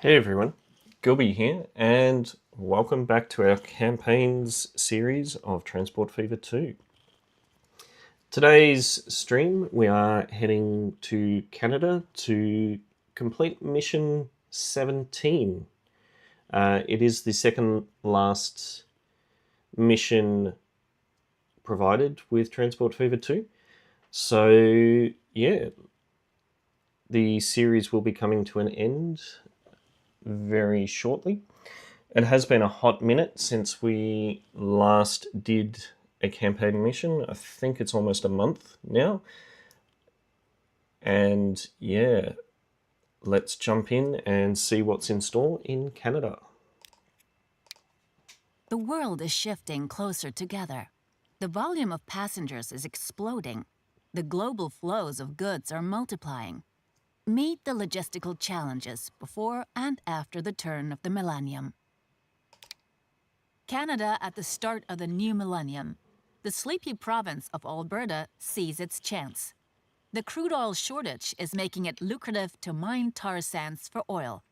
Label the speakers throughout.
Speaker 1: Hey everyone, Gilby here, and welcome back to our campaigns series of Transport Fever 2. Today's stream, we are heading to Canada to complete mission 17. It is the second last mission provided with Transport Fever 2. So, yeah, the series will be coming to an end very shortly. It has been a hot minute since we last did a campaign mission. I think it's almost a month now. And yeah, let's jump in and see what's in store in Canada.
Speaker 2: The world is shifting closer together. The volume of passengers is exploding. The global flows of goods are multiplying. Meet the logistical challenges before and after the turn of the millennium. Canada at the start of the new millennium. The sleepy province of Alberta sees its chance. The crude oil shortage is making it lucrative to mine tar sands for oil.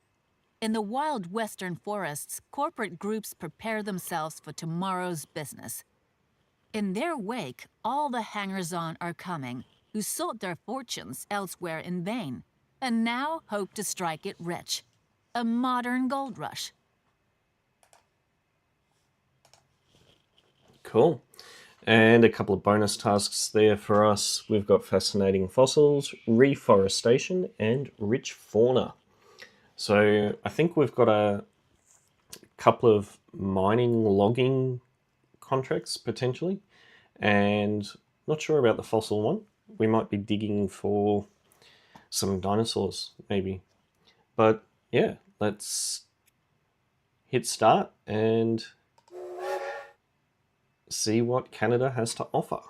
Speaker 2: In the wild western forests, corporate groups prepare themselves for tomorrow's business. In their wake, all the hangers-on are coming, who sought their fortunes elsewhere in vain, and now hope to strike it rich. A modern gold rush.
Speaker 1: Cool. And a couple of bonus tasks there for us. We've got fascinating fossils, reforestation, and rich fauna. So I think we've got a couple of mining logging contracts potentially, and not sure about the fossil one. We might be digging for some dinosaurs maybe. But yeah, let's hit start and see what Canada has to offer.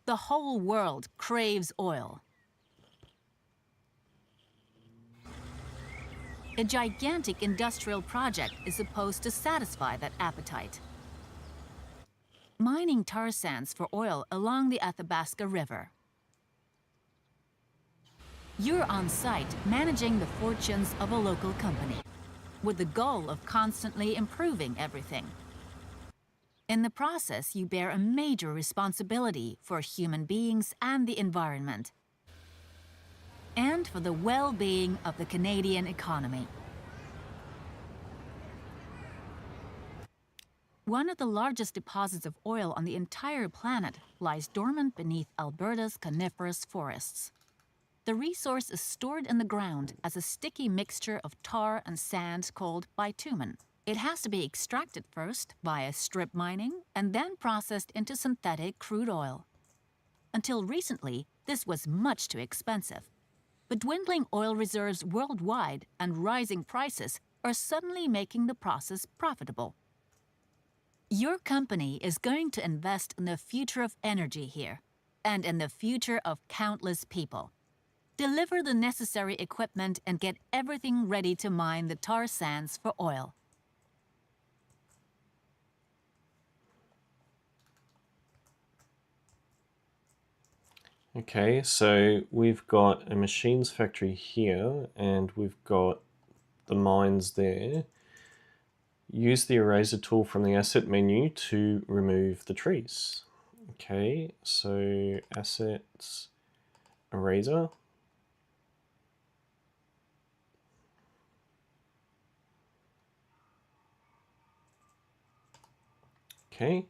Speaker 2: The whole world craves oil. A gigantic industrial project is supposed to satisfy that appetite. Mining tar sands for oil along the Atabaska River. You're on site managing the fortunes of a local company, with the goal of constantly improving everything. In the process, you bear a major responsibility for human beings and the environment, and for the well-being of the Canadian economy. One of the largest deposits of oil on the entire planet lies dormant beneath Alberta's coniferous forests. The resource is stored in the ground as a sticky mixture of tar and sand called bitumen. It has to be extracted first via strip mining and then processed into synthetic crude oil. Until recently, this was much too expensive. But dwindling oil reserves worldwide and rising prices are suddenly making the process profitable. Your company is going to invest in the future of energy here, and in the future of countless people. Deliver the necessary equipment and get everything ready to mine the tar sands for oil.
Speaker 1: Okay, so we've got a machines factory here, and we've got the mines there. Use the eraser tool from the asset menu to remove the trees. Okay, so assets, eraser. Okay,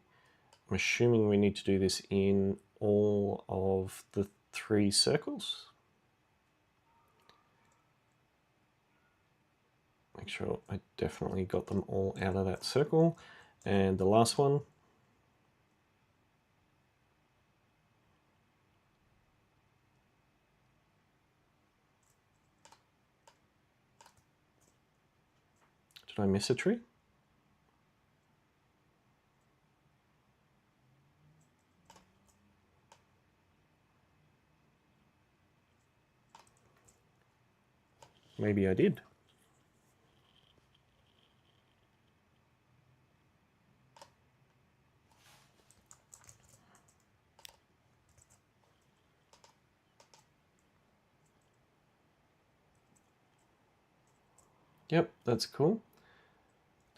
Speaker 1: I'm assuming we need to do this in all of the 3 circles. Make sure I definitely got them all out of that circle. And the last one. Did I miss a tree? Maybe I did. Yep, that's cool.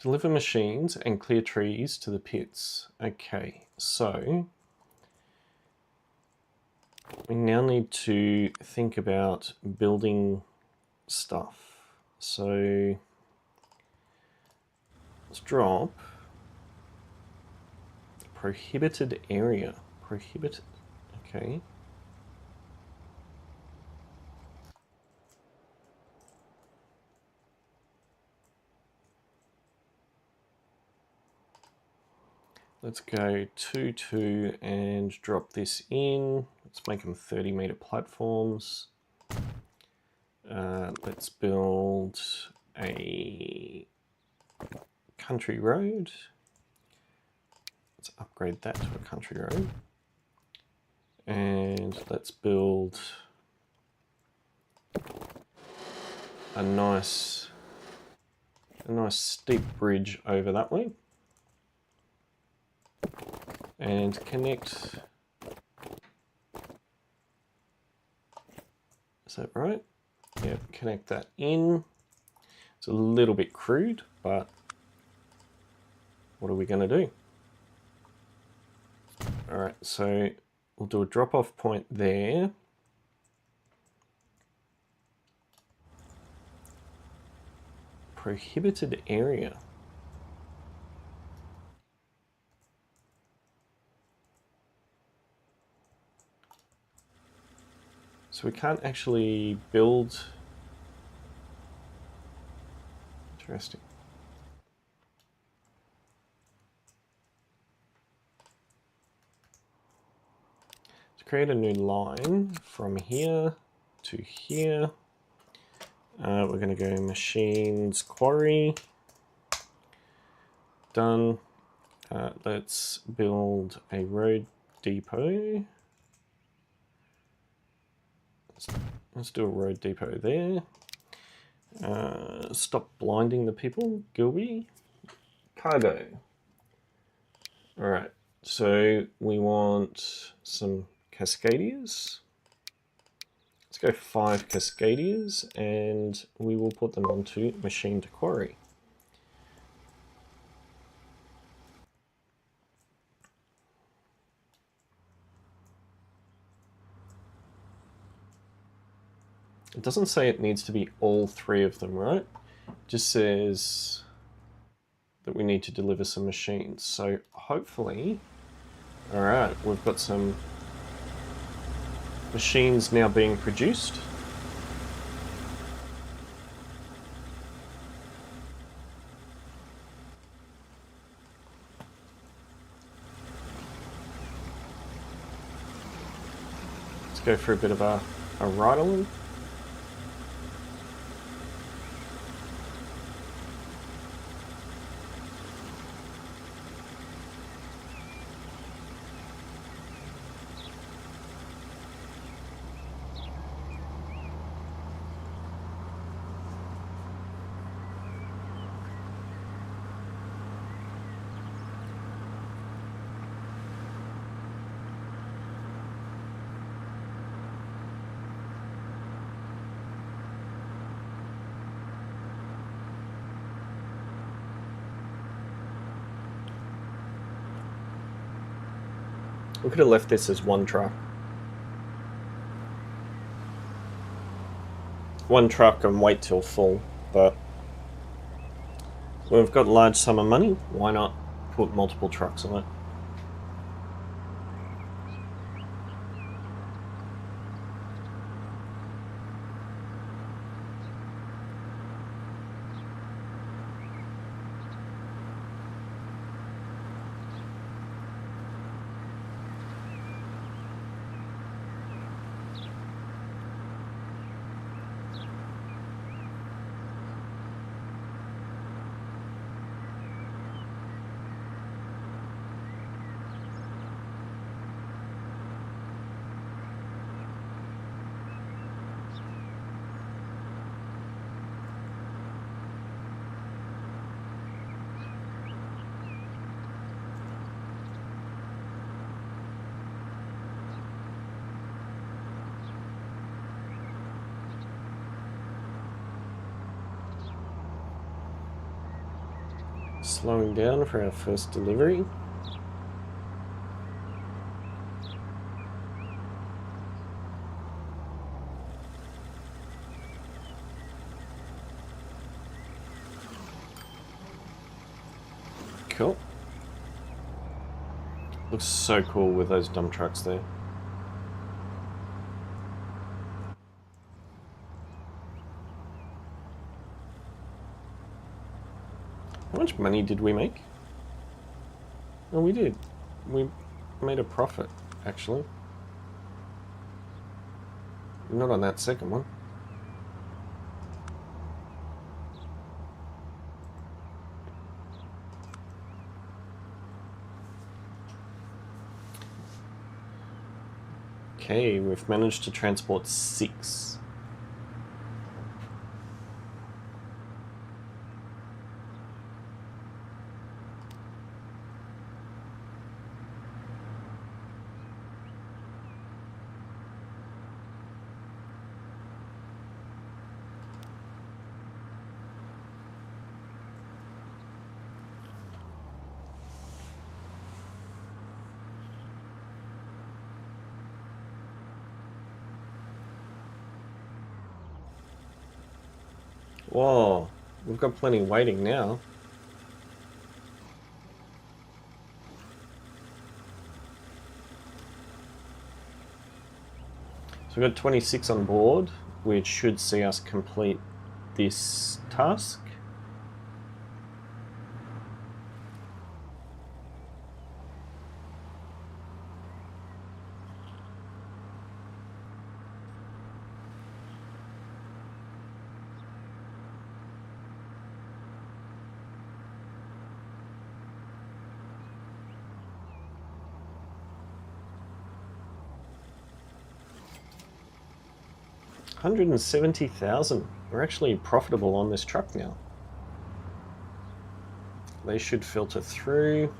Speaker 1: Deliver machines and clear trees to the pits. Okay, so we now need to think about building stuff. So let's drop prohibited area. Prohibited. Okay. Let's go 2, 2 and drop this in. Let's make them 30-meter platforms. Let's build a country road. Let's upgrade that to a country road. And let's build a nice steep bridge over that way. And connect. Is that right? Yeah, connect that in. It's a little bit crude, but what are we going to do? All right, so we'll do a drop-off point there. Prohibited area. So we can't actually build. Interesting. Let's create a new line from here to here. We're going to go machines, quarry. Done. Let's build a road depot. Let's do a road depot there. Stop blinding the people, Gilby. Cargo. Alright, so we want some Cascadias. Let's go 5 Cascadias and we will put them onto machine to quarry. It doesn't say it needs to be all 3 of them, right? It just says that we need to deliver some machines. So hopefully, all right, we've got some machines now being produced. Let's go for a bit of a ride along. We could have left this as one truck. One truck and wait till full, but when we've got large sum of money, why not put multiple trucks on it? Slowing down for our first delivery. Cool. Looks so cool with those dump trucks there. How much money did we make? Oh, we did. We made a profit, actually. Not on that second one. Okay, we've managed to transport 6. Whoa, we've got plenty waiting now. So we've got 26 on board, which should see us complete this task. $170,000. We're actually profitable on this truck now. They should filter through.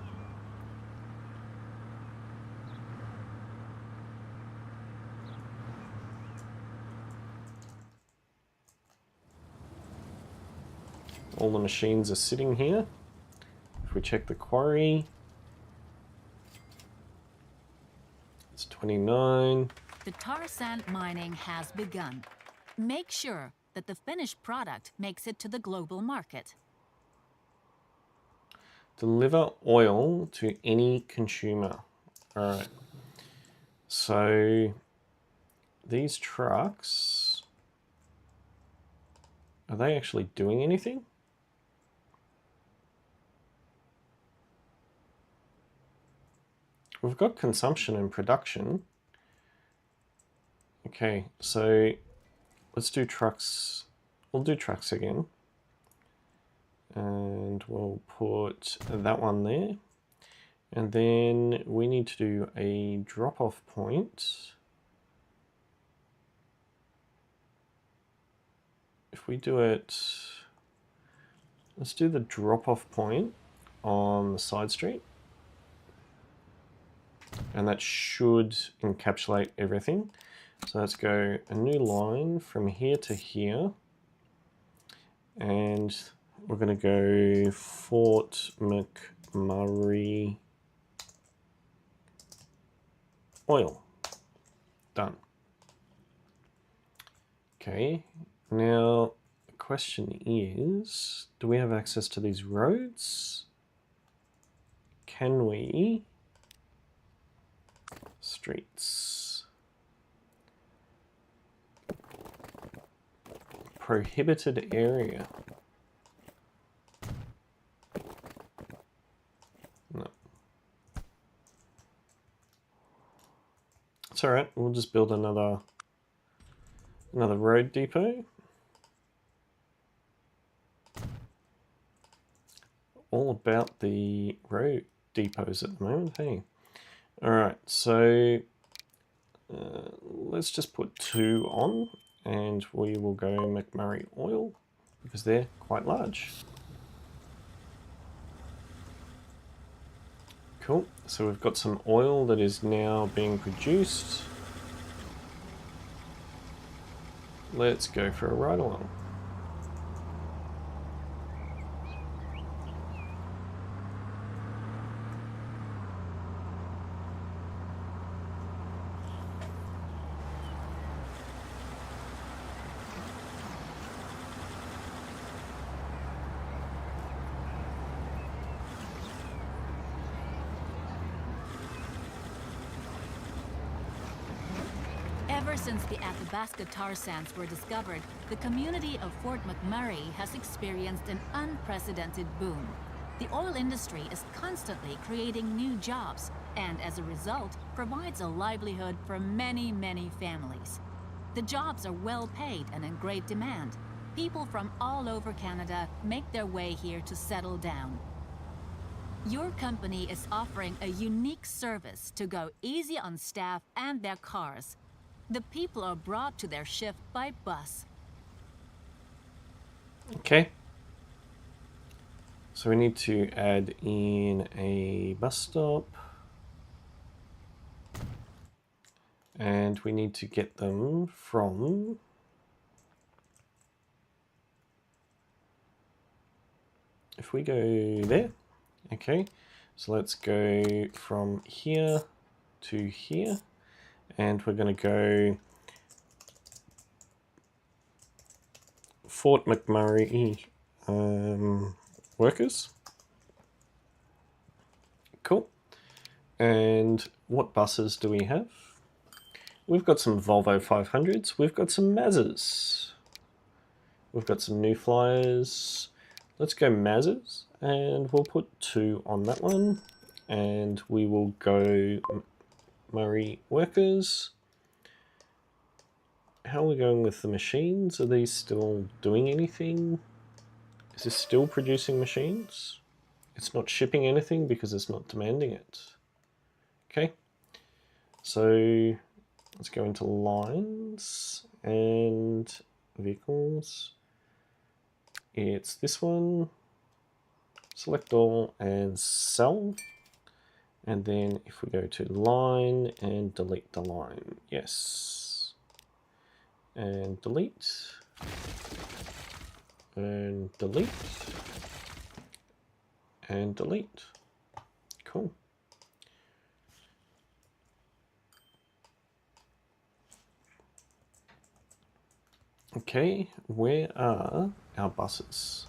Speaker 1: All the machines are sitting here. If we check the quarry, it's 29.
Speaker 2: The tar sand mining has begun. Make sure that the finished product makes it to the global market.
Speaker 1: Deliver oil to any consumer. All right. So these trucks, are they actually doing anything? We've got consumption and production. Okay, so let's do trucks. We'll do trucks again. And we'll put that one there. And then we need to do a drop-off point. If we do it, let's do the drop-off point on the side street. And that should encapsulate everything. So let's go a new line from here to here. And we're going to go Fort McMurray oil. Done. Okay, now the question is, do we have access to these roads? Can we? Streets. Prohibited area. No. It's alright, we'll just build another road depot. All about the road depots at the moment, hey. Alright, so let's just put 2 on, and we will go McMurray oil because they're quite large. Cool, so we've got some oil that is now being produced. Let's go for a ride along.
Speaker 2: Ever since the Atabaska tar sands were discovered, the community of Fort McMurray has experienced an unprecedented boom. The oil industry is constantly creating new jobs, and as a result, provides a livelihood for many, many families. The jobs are well paid and in great demand. People from all over Canada make their way here to settle down. Your company is offering a unique service to go easy on staff and their cars. The people are brought to their shift by bus.
Speaker 1: Okay. So we need to add in a bus stop. And we need to get them from... If we go there, okay. So let's go from here to here. And we're going to go Fort McMurray workers. Cool. And what buses do we have? We've got some Volvo 500s. We've got some Mazzas. We've got some new flyers. Let's go Mazzas, and we'll put 2 on that one. And we will go Murray workers. How are we going with the machines? Are these still doing anything? Is this still producing machines? It's not shipping anything because it's not demanding it. Okay, so let's go into lines and vehicles. It's this one. Select all and sell. And then if we go to line and delete the line, yes. And delete. And delete. And delete. Cool. Okay, where are our buses?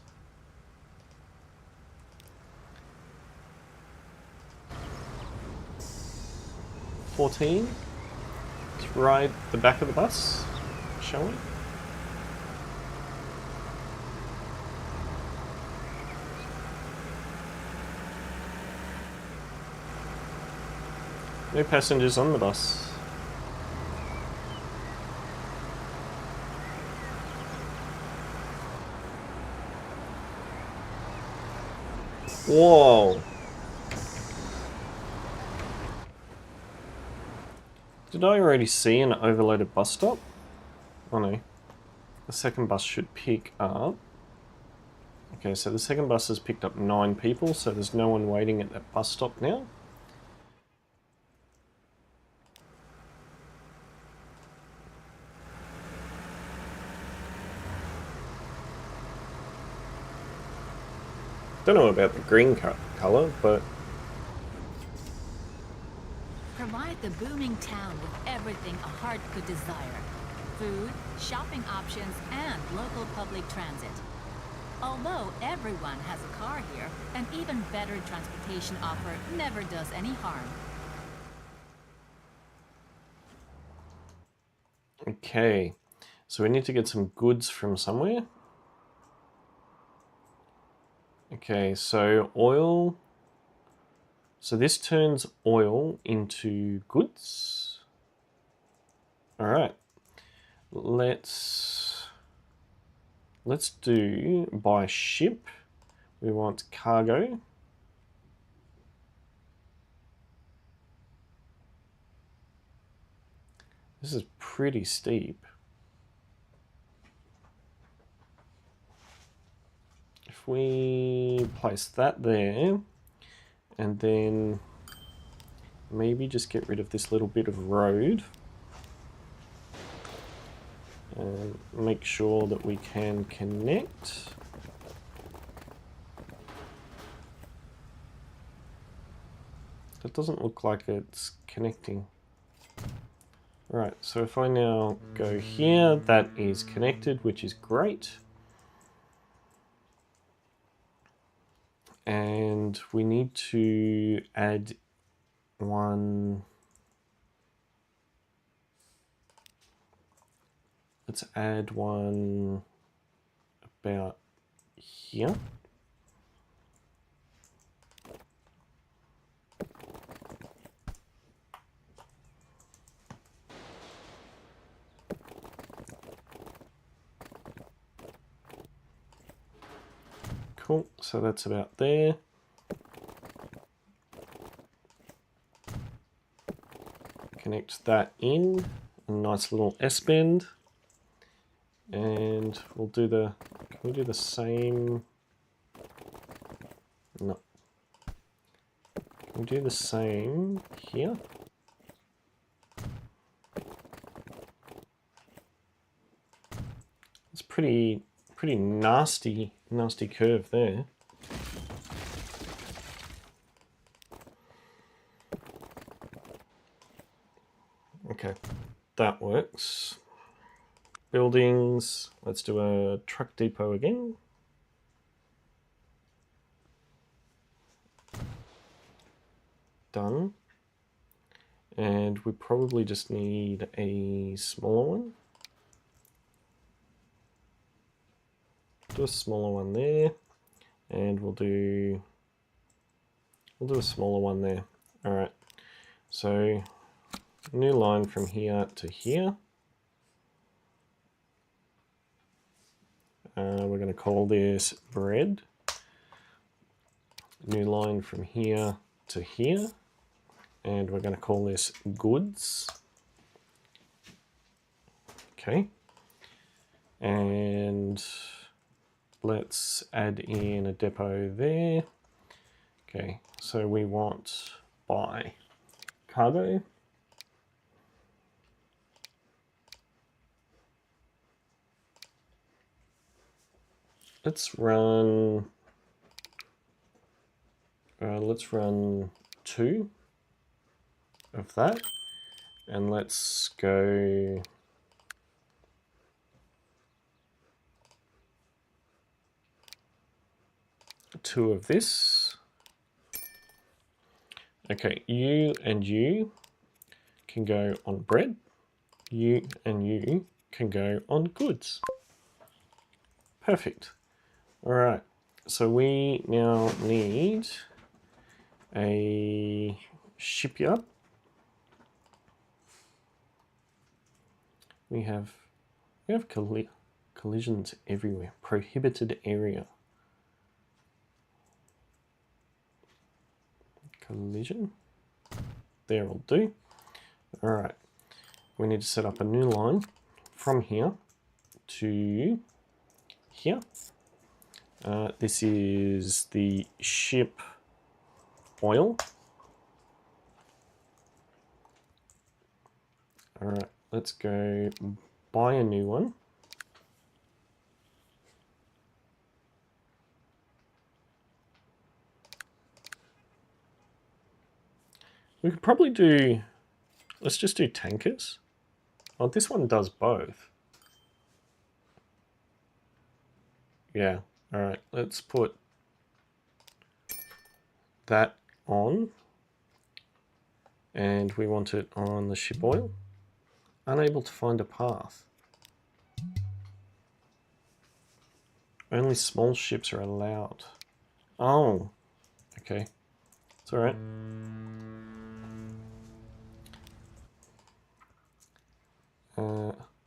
Speaker 1: Let's ride the back of the bus, shall we? No passengers on the bus. Whoa! Did I already see an overloaded bus stop? Oh no. The second bus should pick up. Okay, so the second bus has picked up 9 people, so there's no one waiting at that bus stop now. Don't know about the green colour, but...
Speaker 2: Provide the booming town with everything a heart could desire. Food, shopping options, and local public transit. Although everyone has a car here, an even better transportation offer never does any harm.
Speaker 1: Okay, so we need to get some goods from somewhere. Okay, so oil. So this turns oil into goods. All right, let's do by ship. We want cargo. This is pretty steep. If we place that there, and then maybe just get rid of this little bit of road, and make sure that we can connect. That doesn't look like it's connecting. Right, so if I now go here, that is connected, which is great. And we need to add one. let's add one about here. Cool, so that's about there. Connect that in, a nice little S-bend. And we'll do the, can we do the same? No. Can we do the same here? It's pretty nasty curve there. Okay, that works. Buildings, let's do a truck depot again. Done. And we probably just need a smaller one. Do a smaller one there, and we'll do a smaller one there. All right, so new line from here to here. We're going to call this bread. New line from here to here, and we're going to call this goods. Okay, and let's add in a depot there. Okay, so we want by cargo. Let's run 2 of that, and let's go two of this. Okay, you and you can go on bread. You and you can go on goods. Perfect. All right, so we now need a shipyard. We have collisions everywhere. Prohibited area. Collision. There will do. All right, we need to set up a new line from here to here. This is the ship oil. All right, let's go buy a new one. We could probably do, let's just do tankers. Oh, this one does both. Yeah, all right, let's put that on. And we want it on the ship oil. Unable to find a path. Only small ships are allowed. Oh, okay. It's all right.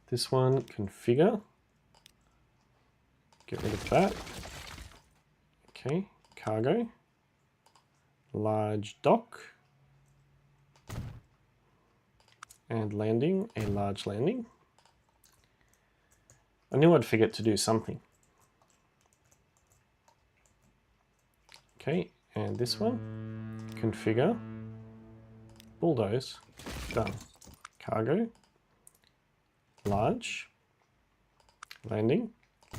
Speaker 1: This one, configure. Get rid of that. Okay, cargo. Large dock. And landing, a large landing. I knew I'd forget to do something. Okay, and this one, configure, bulldoze, done. Cargo, large, landing,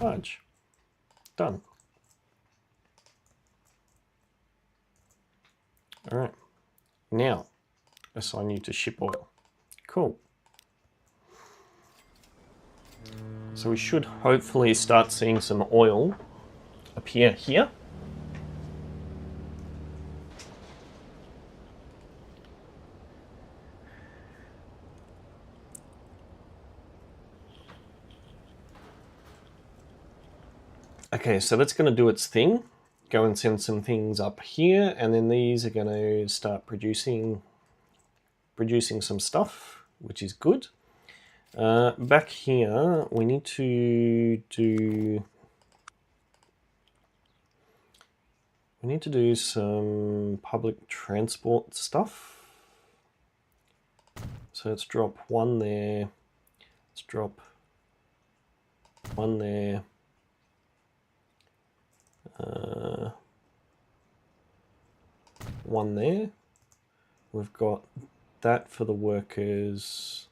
Speaker 1: large, done. All right, now assign you to ship oil. Cool. So we should hopefully start seeing some oil appear here. Okay, so that's going to do its thing. Go and send some things up here, and then these are going to start producing some stuff, which is good. Back here, we need to do some public transport stuff. So let's drop one there. Let's drop one there. One there. We've got that for the workers.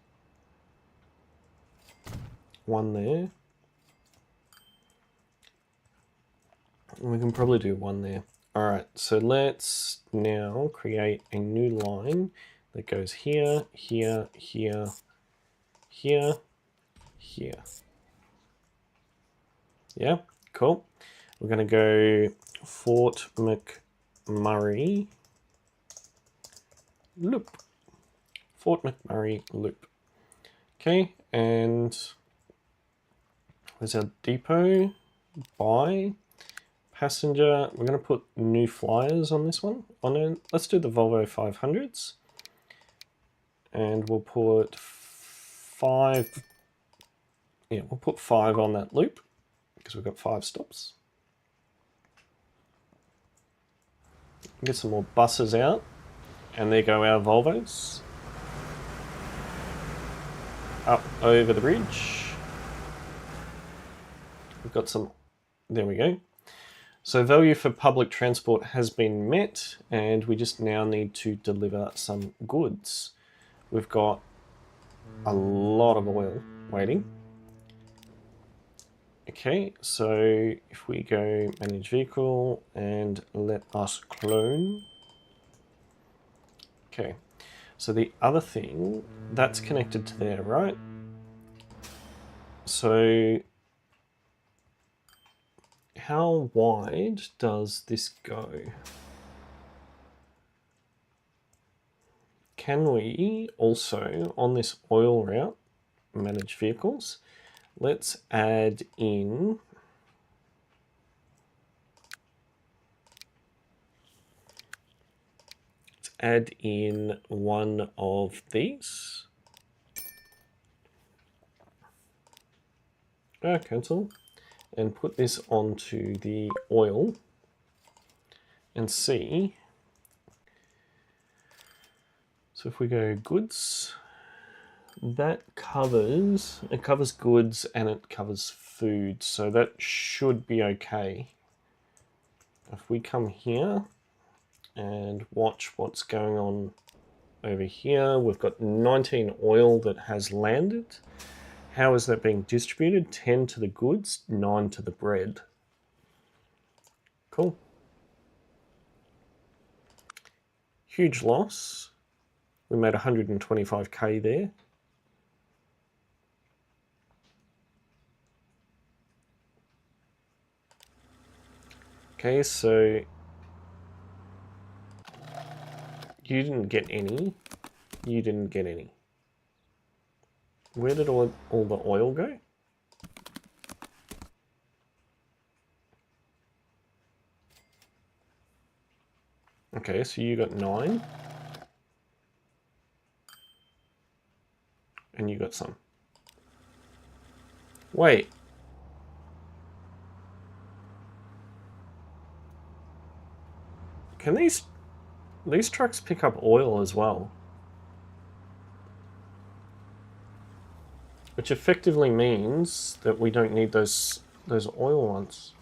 Speaker 1: One there. We can probably do one there. All right, so let's now create a new line that goes here, here, here, here, here. Yeah, cool. We're going to go Fort McMurray loop. Fort McMurray loop. Okay, and there's our depot. Buy. Passenger, we're going to put new flyers on this one. Let's do the Volvo 500s. And we'll put 5. Yeah, we'll put 5 on that loop because we've got 5 stops. Get some more buses out. And there go our Volvos. Up over the bridge. We've got some, there we go. So value for public transport has been met, and we just now need to deliver some goods. We've got a lot of oil waiting. Okay, so if we go manage vehicle and let us clone. Okay, so the other thing, that's connected to there, right? So how wide does this go? Can we also, on this oil route, manage vehicles, let's add in one of these. Cancel. And put this onto the oil and see. So if we go goods, that covers goods and it covers food, so that should be okay. If we come here and watch what's going on over here, we've got 19 oil that has landed. How is that being distributed? 10 to the goods, 9 to the bread. Cool. Huge loss. We made 125k there. Okay, so you didn't get any. You didn't get any. Where did all the oil go? Okay, so you got 9. And you got some. Wait. Can these trucks pick up oil as well? Which effectively means that we don't need those oil ones.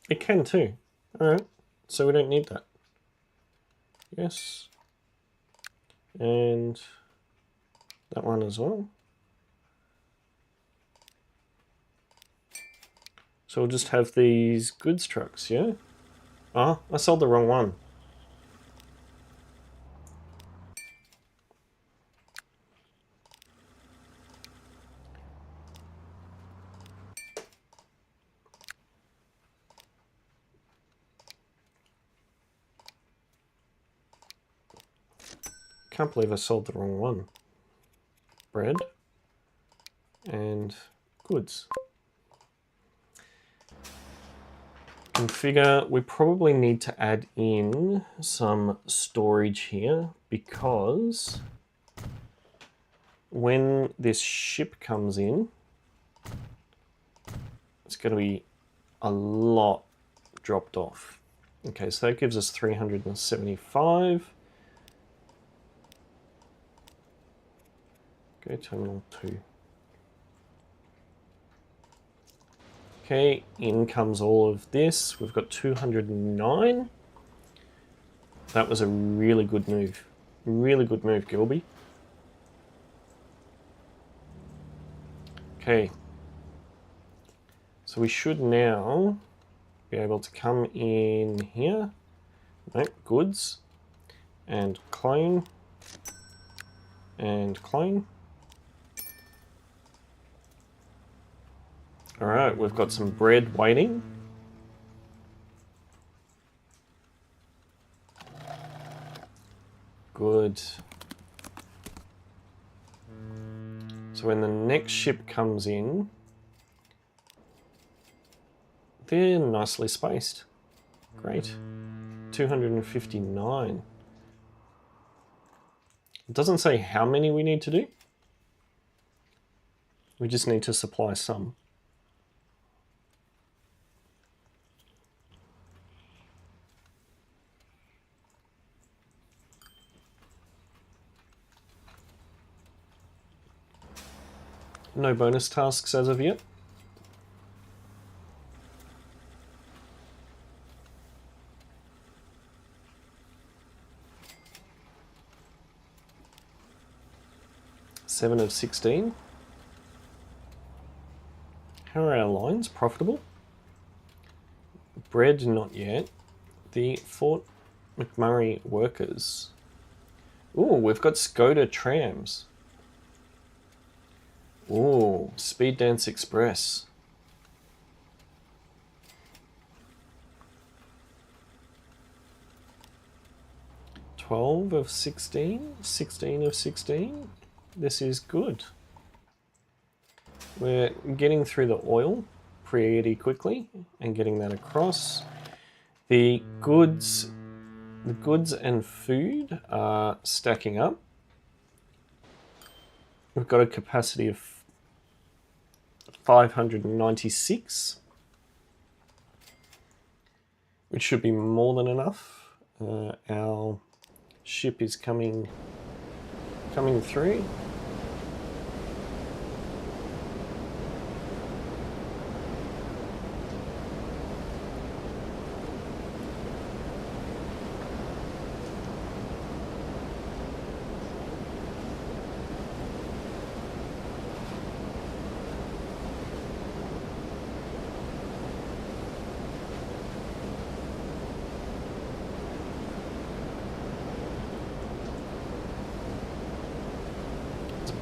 Speaker 1: It can too. Alright, so we don't need that. Yes. And that one as well. So we'll just have these goods trucks, yeah? Oh, I sold the wrong one. can't believe I sold the wrong one. Bread and goods. Configure, we probably need to add in some storage here because when this ship comes in, it's going to be a lot dropped off. Okay, so that gives us 375. Go terminal 2. Okay, in comes all of this. We've got 209. That was a really good move. Really good move, Gilby. Okay. So we should now be able to come in here. Nope, goods. And clone. And clone. Alright, we've got some bread waiting. Good. So when the next ship comes in, they're nicely spaced. Great. 259. It doesn't say how many we need to do. We just need to supply some. No bonus tasks as of yet. Seven of 16. How are our lines? Profitable? Bread, not yet. The Fort McMurray workers. Ooh, we've got Skoda Trams. Ooh, Speed Dance Express. $12 of 16, 16 of 16. This is good. We're getting through the oil pretty quickly and getting that across. The goods and food are stacking up. We've got a capacity of 596, which should be more than enough. Our ship is coming through.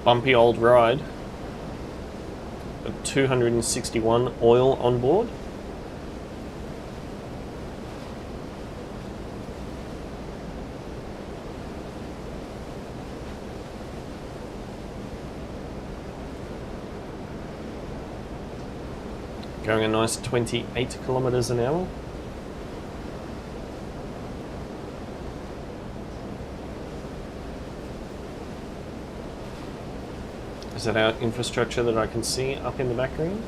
Speaker 1: Bumpy old ride. 261 oil on board. Going a nice 28 kilometers an hour. Is that our infrastructure that I can see up in the background?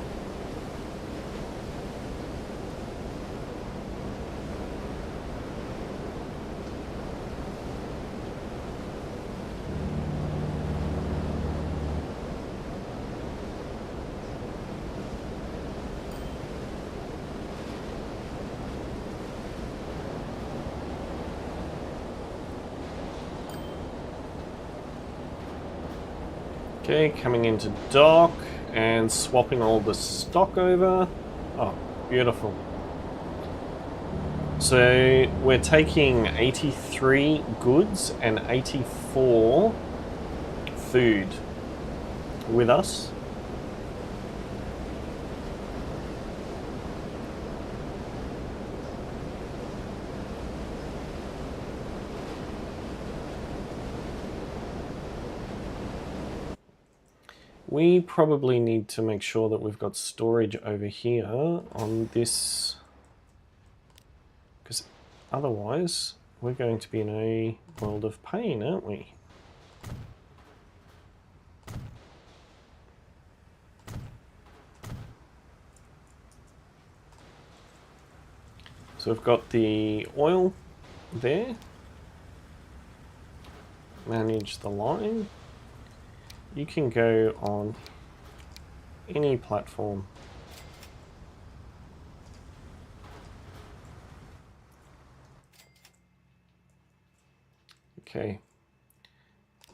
Speaker 1: Okay, coming into dock and swapping all the stock over. Oh, beautiful. So we're taking 83 goods and 84 food with us. We probably need to make sure that we've got storage over here on this, because otherwise we're going to be in a world of pain, aren't we? So we've got the oil there. Manage the line. You can go on any platform. Okay.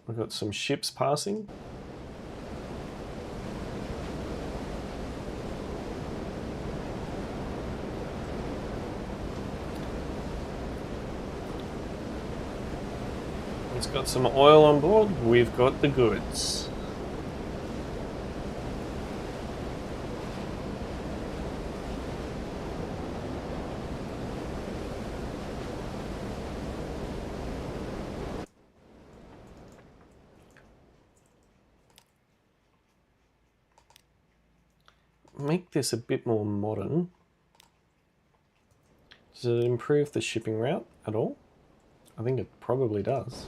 Speaker 1: We've got some ships passing. It's got some oil on board. We've got the goods. Make this a bit more modern. Does it improve the shipping route at all? I think it probably does.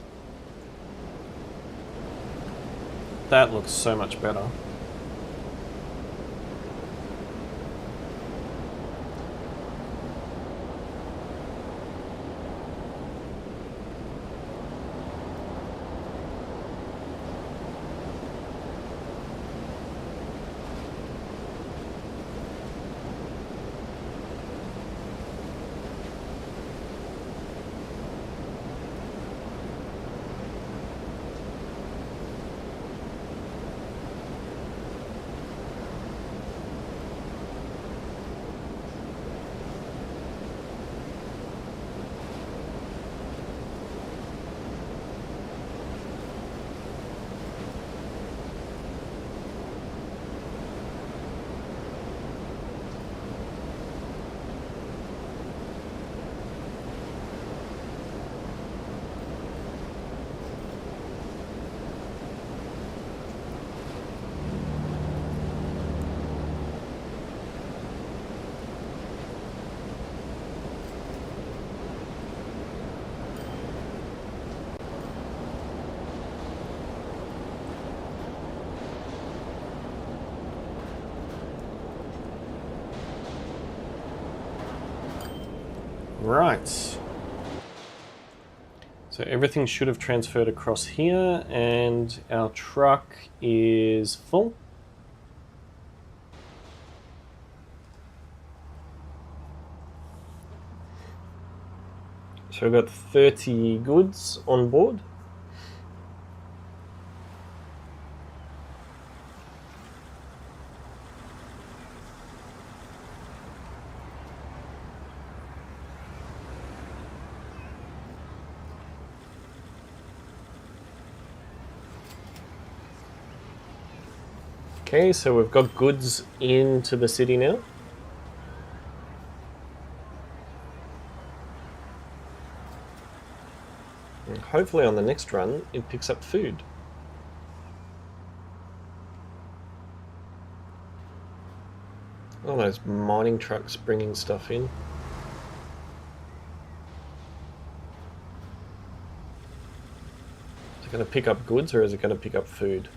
Speaker 1: That looks so much better. Right. So everything should have transferred across here, and our truck is full. So we've got 30 goods on board. Okay, so we've got goods into the city now. And hopefully on the next run, it picks up food. All those mining trucks bringing stuff in. Is it going to pick up goods or is it going to pick up food?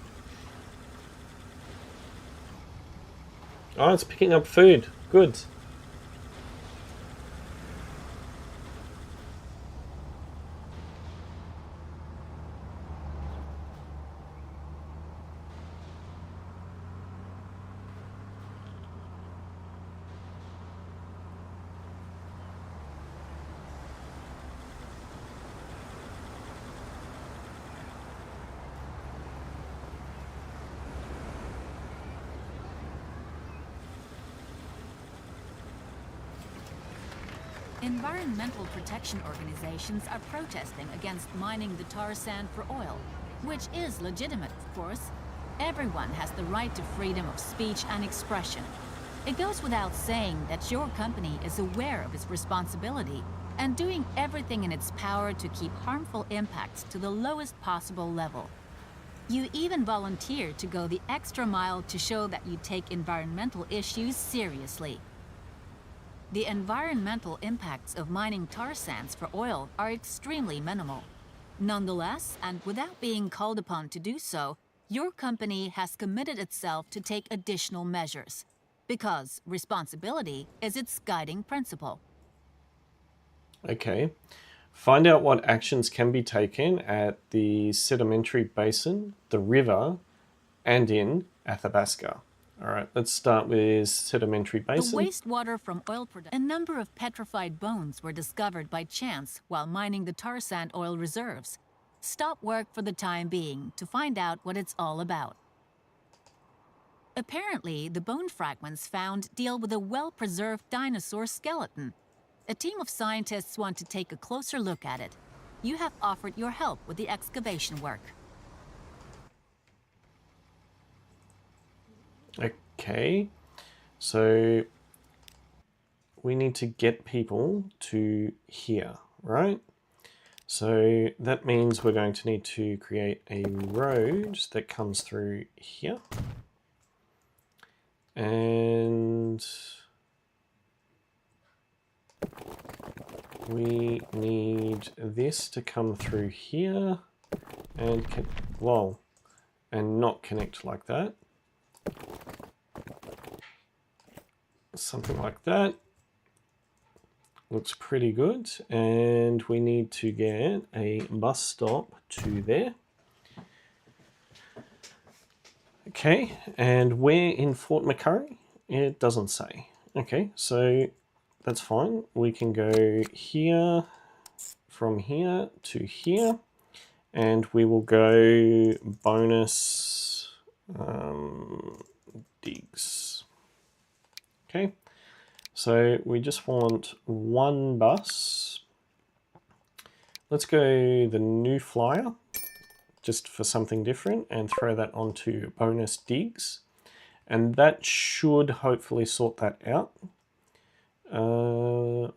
Speaker 1: Oh, it's picking up food. Good.
Speaker 2: Environmental protection organizations are protesting against mining the tar sand for oil, which is legitimate, of course. Everyone has the right to freedom of speech and expression. It goes without saying that your company is aware of its responsibility and doing everything in its power to keep harmful impacts to the lowest possible level. You even volunteered to go the extra mile to show that you take environmental issues seriously. The environmental impacts of mining tar sands for oil are extremely minimal. Nonetheless, and without being called upon to do so, your company has committed itself to take additional measures, because responsibility is its guiding principle.
Speaker 1: Okay. Find out what actions can be taken at the sedimentary basin, the river, and in Athabaska. All right, let's start with sedimentary
Speaker 2: The
Speaker 1: basin.
Speaker 2: wastewater from oil production. A number of petrified bones were discovered by chance while mining the tar sand oil reserves. Stop work for the time being to find out what it's all about. Apparently, the bone fragments found deal with a well-preserved dinosaur skeleton. A team of scientists want to take a closer look at it. You have offered your help with the excavation work.
Speaker 1: Okay, so we need to get people to here, right? So that means we're going to need to create a road that comes through here. And we need this to come through here and and not connect like that. Something like that. Looks pretty good. And we need to get a bus stop to there. Okay, and where in Fort McMurray? It doesn't say. Okay, so that's fine. We can go here, from here to here, and we will go bonus digs. Okay, so we just want one bus. Let's go the new flyer, just for something different, and throw that onto bonus digs. And that should hopefully sort that out.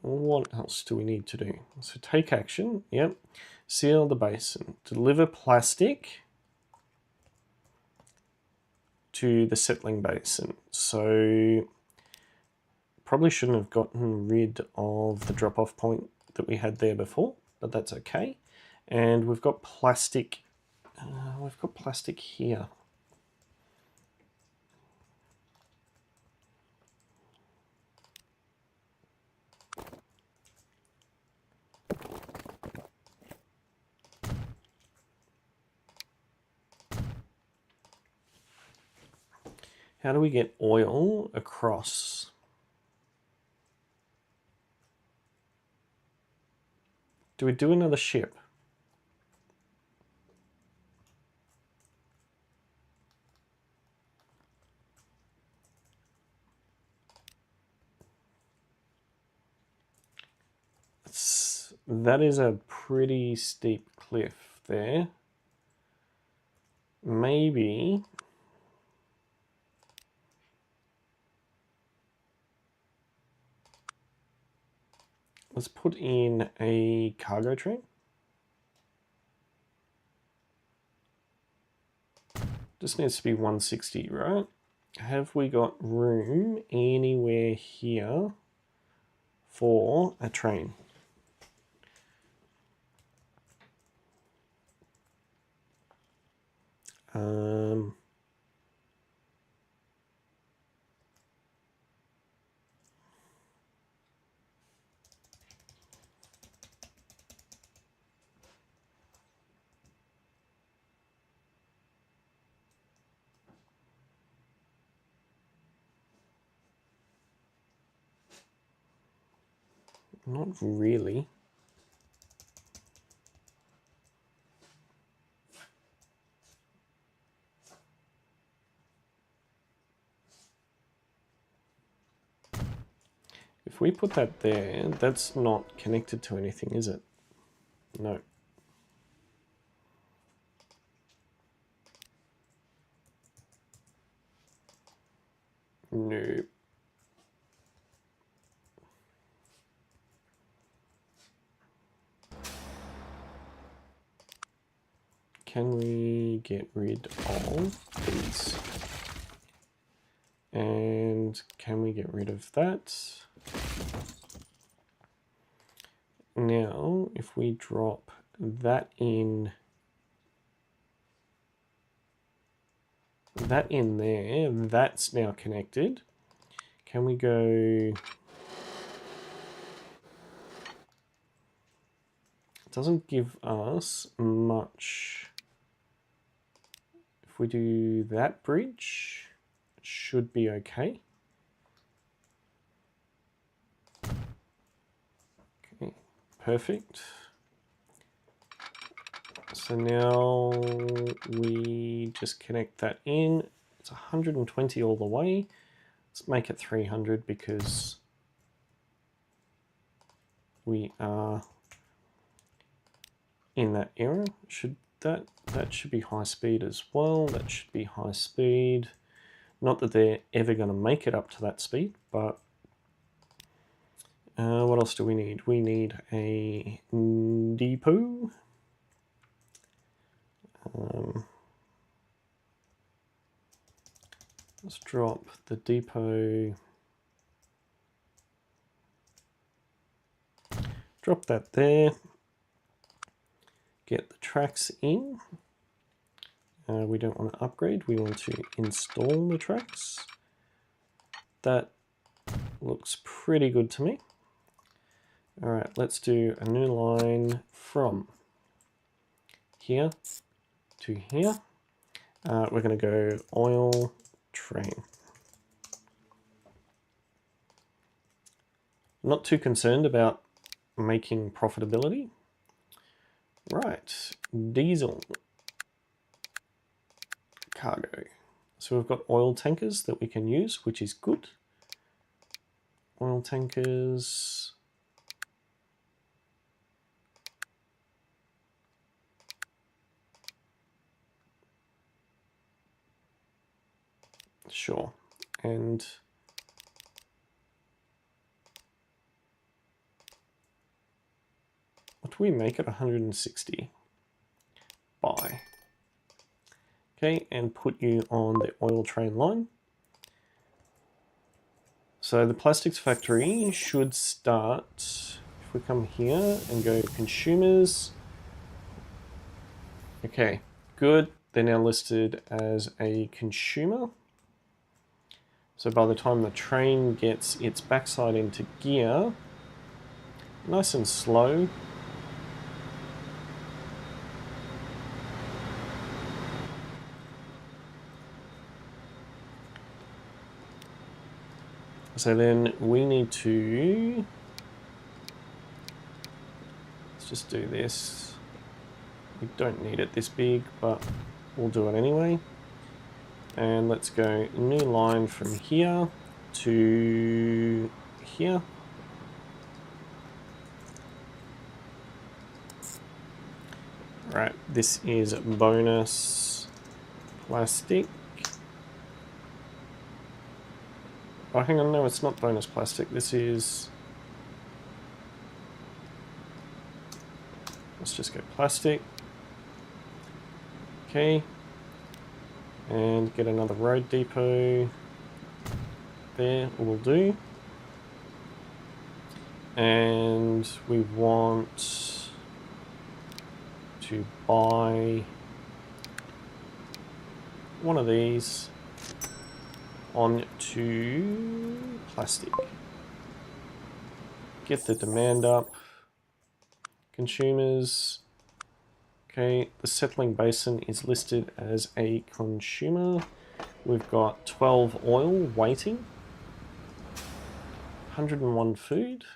Speaker 1: What else do we need to do? So take action, yep. Seal the basin. Deliver plastic to the settling basin. So probably shouldn't have gotten rid of the drop-off point that we had there before, but that's okay. And we've got plastic. We've got plastic here. How do we get oil across? Do we do another ship? That is a pretty steep cliff there. Maybe let's put in a cargo train. Just needs to be 160, right? Have we got room anywhere here for a train? Not really. If we put that there, that's not connected to anything, is it? No. No. can we get rid of these? And can we get rid of that? Now, if we drop that in there, that's now connected. Can we go... It doesn't give us much. If we do that bridge, it should be okay. Okay, perfect. So now we just connect that in. It's 120 all the way. Let's make it 300 because we are in that era. That should be high speed as well. That should be high speed. Not that they're ever going to make it up to that speed, but what else do we need? We need a depot. Let's drop the depot. Drop that there. Get the tracks in. We don't want to upgrade, we want to install the tracks. That looks pretty good to me. All right, let's do a new line from here to here. We're going to go oil train. Not too concerned about making profitability. Right, diesel cargo. So we've got oil tankers that we can use, which is good. Oil tankers. Sure. And what do we make at 160? Buy. Okay, and put you on the oil train line. So the plastics factory should start, if we come here and go consumers. Okay, good. They're now listed as a consumer. So by the time the train gets its backside into gear, nice and slow. So then we need to, let's just do this. We don't need it this big, but we'll do it anyway. And let's go new line from here to here. Right, this is bonus plastic. Oh, hang on, no, it's not bonus plastic. This is... Let's just go plastic. Okay. And get another road depot. There will do. And we want to buy one of these onto plastic. Get the demand up. Consumers. Okay, the settling basin is listed as a consumer. We've got 12 oil waiting. 101 food.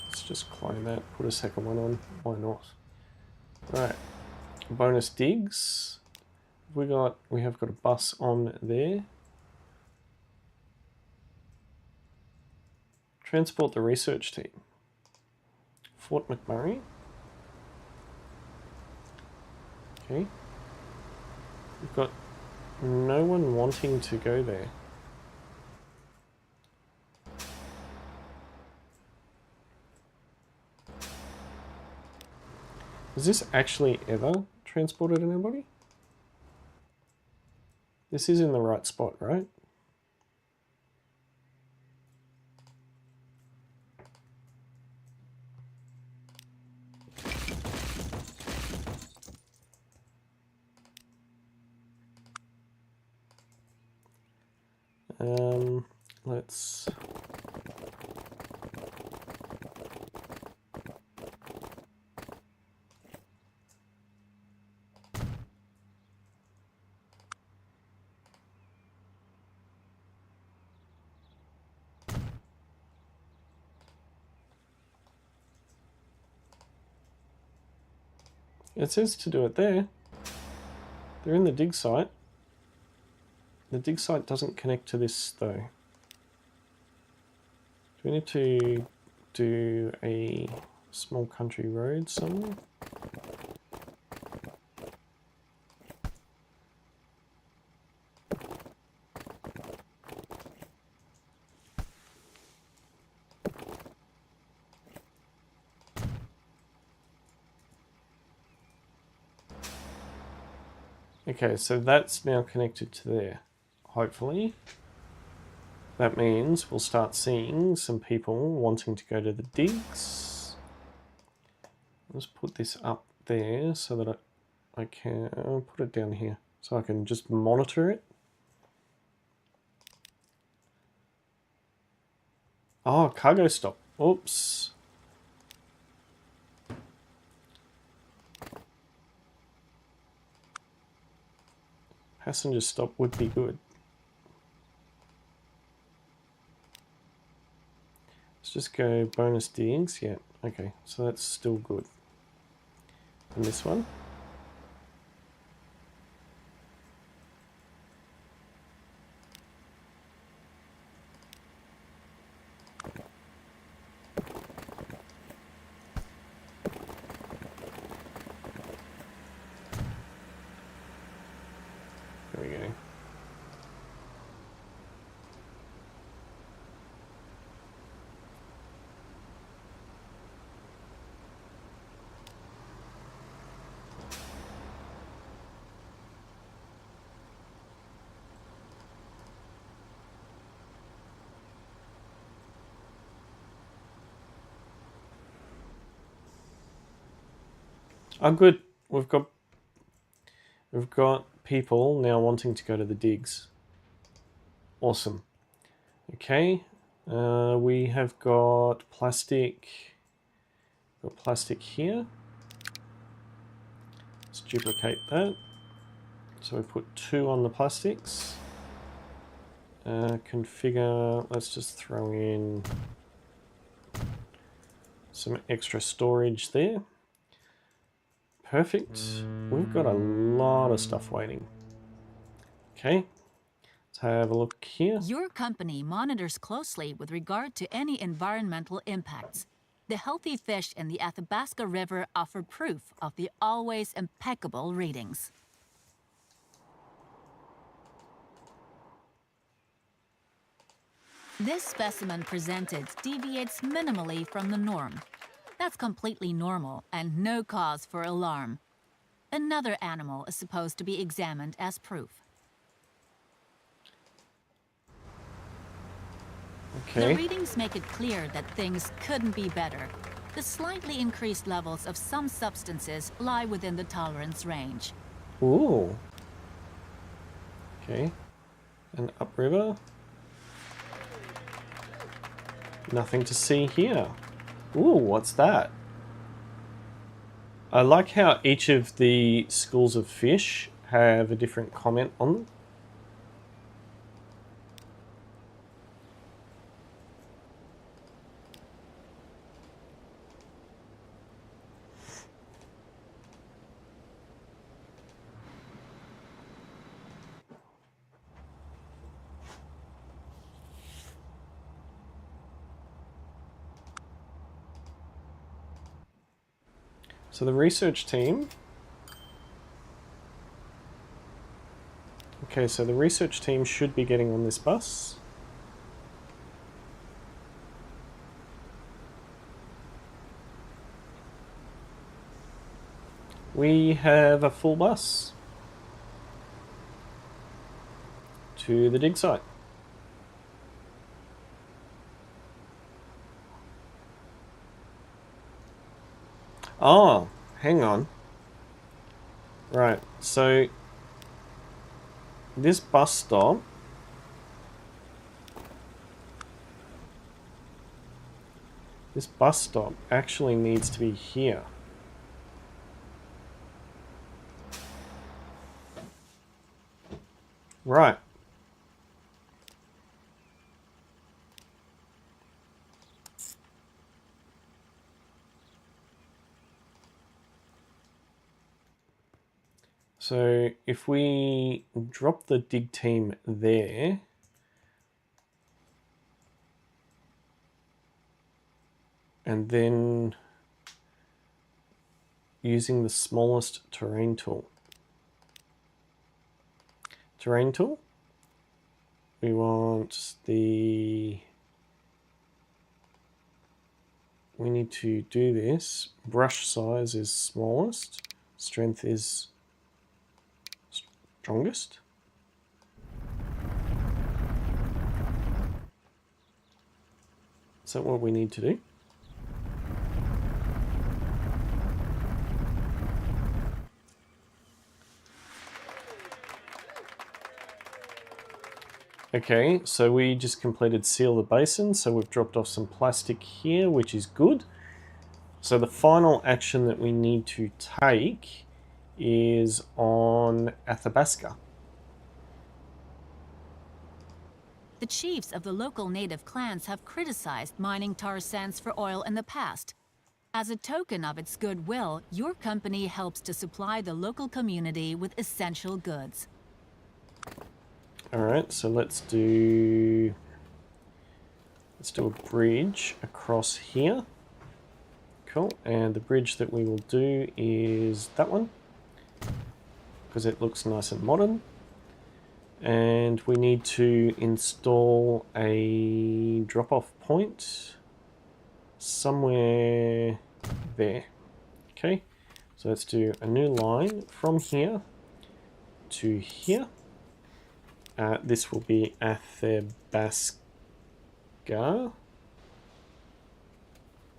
Speaker 1: Let's just clone that, put a second one on, why not? Right, bonus digs. We have got a bus on there. Transport the research team. Fort McMurray. Okay. We've got no one wanting to go there. Has this actually ever transported anybody? This is in the right spot, right? Let's... It says to do it there. They're in the dig site. The dig site doesn't connect to this though. Do we need to do a small country road somewhere? Okay, so that's now connected to there, hopefully. That means we'll start seeing some people wanting to go to the digs. Let's put this up there so that I can put it down here so I can just monitor it. Oh, cargo stop. Oops. Passenger stop would be good. Let's just go bonus digs. Yeah, okay, so that's still good. And this one. There we go. Oh, good. We've got people now wanting to go to the digs. Awesome. Okay. We have got plastic. Got plastic here. Let's duplicate that. So we put 2 on the plastics. Configure. Let's just throw in some extra storage there. Perfect. We've got a lot of stuff waiting. Okay, let's have a look here.
Speaker 2: Your company monitors closely with regard to any environmental impacts. The healthy fish in the Atabaska River offer proof of the always impeccable readings. This specimen presented deviates minimally from the norm. That's completely normal and no cause for alarm. Another animal is supposed to be examined as proof.
Speaker 1: Okay.
Speaker 2: The readings make it clear that things couldn't be better. The slightly increased levels of some substances lie within the tolerance range.
Speaker 1: Ooh. Okay. And upriver. Nothing to see here. Ooh, what's that? I like how each of the schools of fish have a different comment on them. So the research team... Okay, so the research team should be getting on this bus. we have a full bus to the dig site. Oh, hang on. Right, so this bus stop actually needs to be here. Right. So if we drop the dig team there, and then using the smallest terrain tool, we want we need to do this. Brush size is smallest, strength is strongest. Is that what we need to do? Okay, so we just completed seal the basin, so we've dropped off some plastic here, which is good. So the final action that we need to take is on Atabaska.
Speaker 2: The chiefs of the local native clans have criticized mining tar sands for oil in the past. As a token of its goodwill, your company helps to supply the local community with essential goods.
Speaker 1: Alright, so let's do a bridge across here. Cool, and the bridge that we will do is that one, because it looks nice and modern. And we need to install a drop-off point somewhere there. Okay, so let's do a new line from here to here. This will be Atabaska.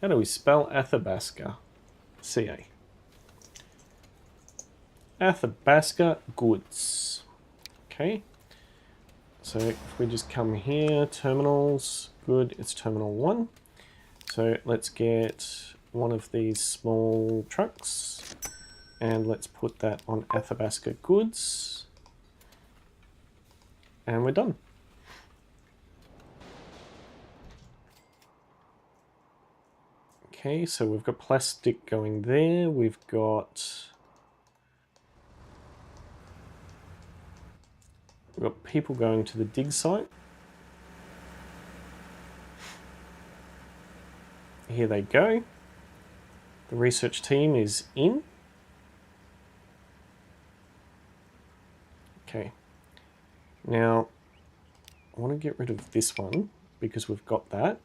Speaker 1: How do we spell Atabaska? CA. Atabaska goods. Okay. So if we just come here, terminals, good, it's terminal 1. So let's get one of these small trucks and let's put that on Atabaska goods. And we're done. Okay, so we've got plastic going there. We've got people going to the dig site. Here they go. The research team is in. Okay. Now, I want to get rid of this one because we've got that.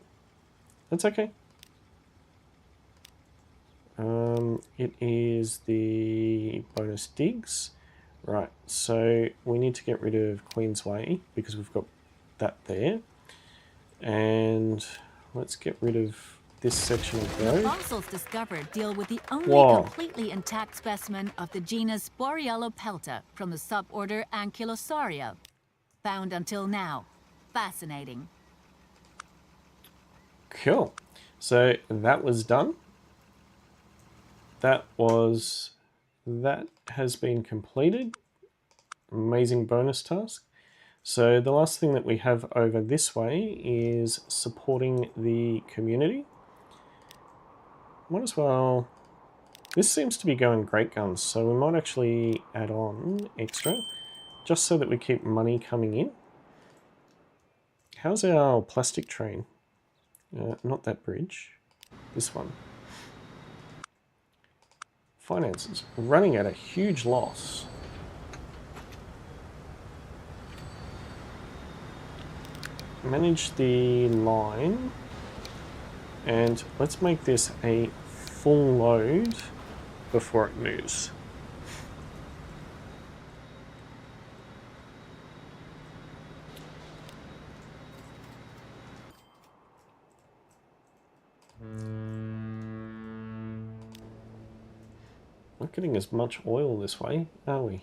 Speaker 1: That's okay. It is the bonus digs. Right, so we need to get rid of Queensway because we've got that there. And let's get rid of this section of road.
Speaker 2: The fossils discovered deal with the only completely intact specimen of the genus Borealopelta from the suborder Ankilosaurio. Found until now. Fascinating.
Speaker 1: Cool. So that was done. That has been completed. Amazing bonus task. So the last thing that we have over this way is supporting the community. Might as well... This seems to be going great guns, so we might actually add on extra, just so that we keep money coming in. How's our plastic train? Not that bridge. This one. Finances. Running at a huge loss. Manage the line. And let's make this a full load before it moves. not getting as much oil this way, are we?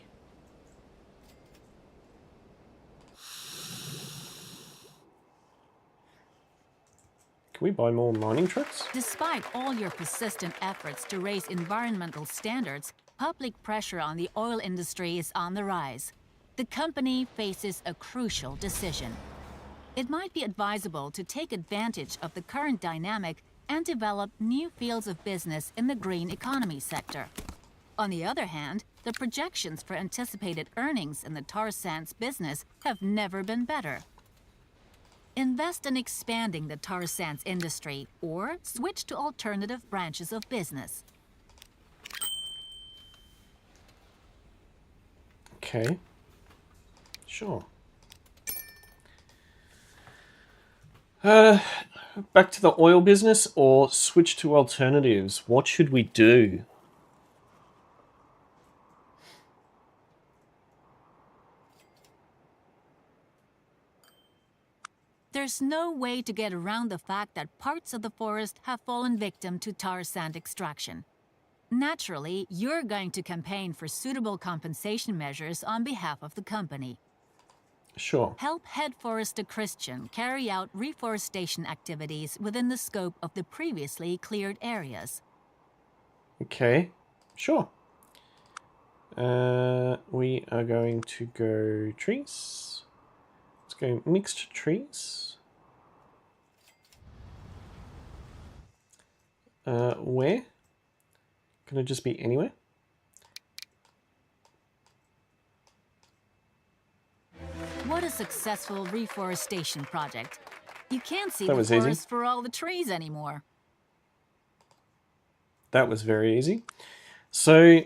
Speaker 1: Can we buy more mining trucks?
Speaker 2: Despite all your persistent efforts to raise environmental standards, public pressure on the oil industry is on the rise. The company faces a crucial decision. It might be advisable to take advantage of the current dynamic and develop new fields of business in the green economy sector. On the other hand, the projections for anticipated earnings in the tar sands business have never been better. Invest in expanding the tar sands industry or switch to alternative branches of business.
Speaker 1: Okay. Sure. Back to the oil business or switch to alternatives? What should we do?
Speaker 2: There's no way to get around the fact that parts of the forest have fallen victim to tar sand extraction. Naturally, you're going to campaign for suitable compensation measures on behalf of the company.
Speaker 1: Sure.
Speaker 2: Help head forester Christian carry out reforestation activities within the scope of the previously cleared areas.
Speaker 1: Okay. Sure. We are going to go trees. Let's go mixed trees. Where? Can it just be anywhere?
Speaker 2: What a successful reforestation project. You can't see
Speaker 1: That
Speaker 2: the
Speaker 1: was easy.
Speaker 2: forest for all the trees anymore.
Speaker 1: That was very easy. So,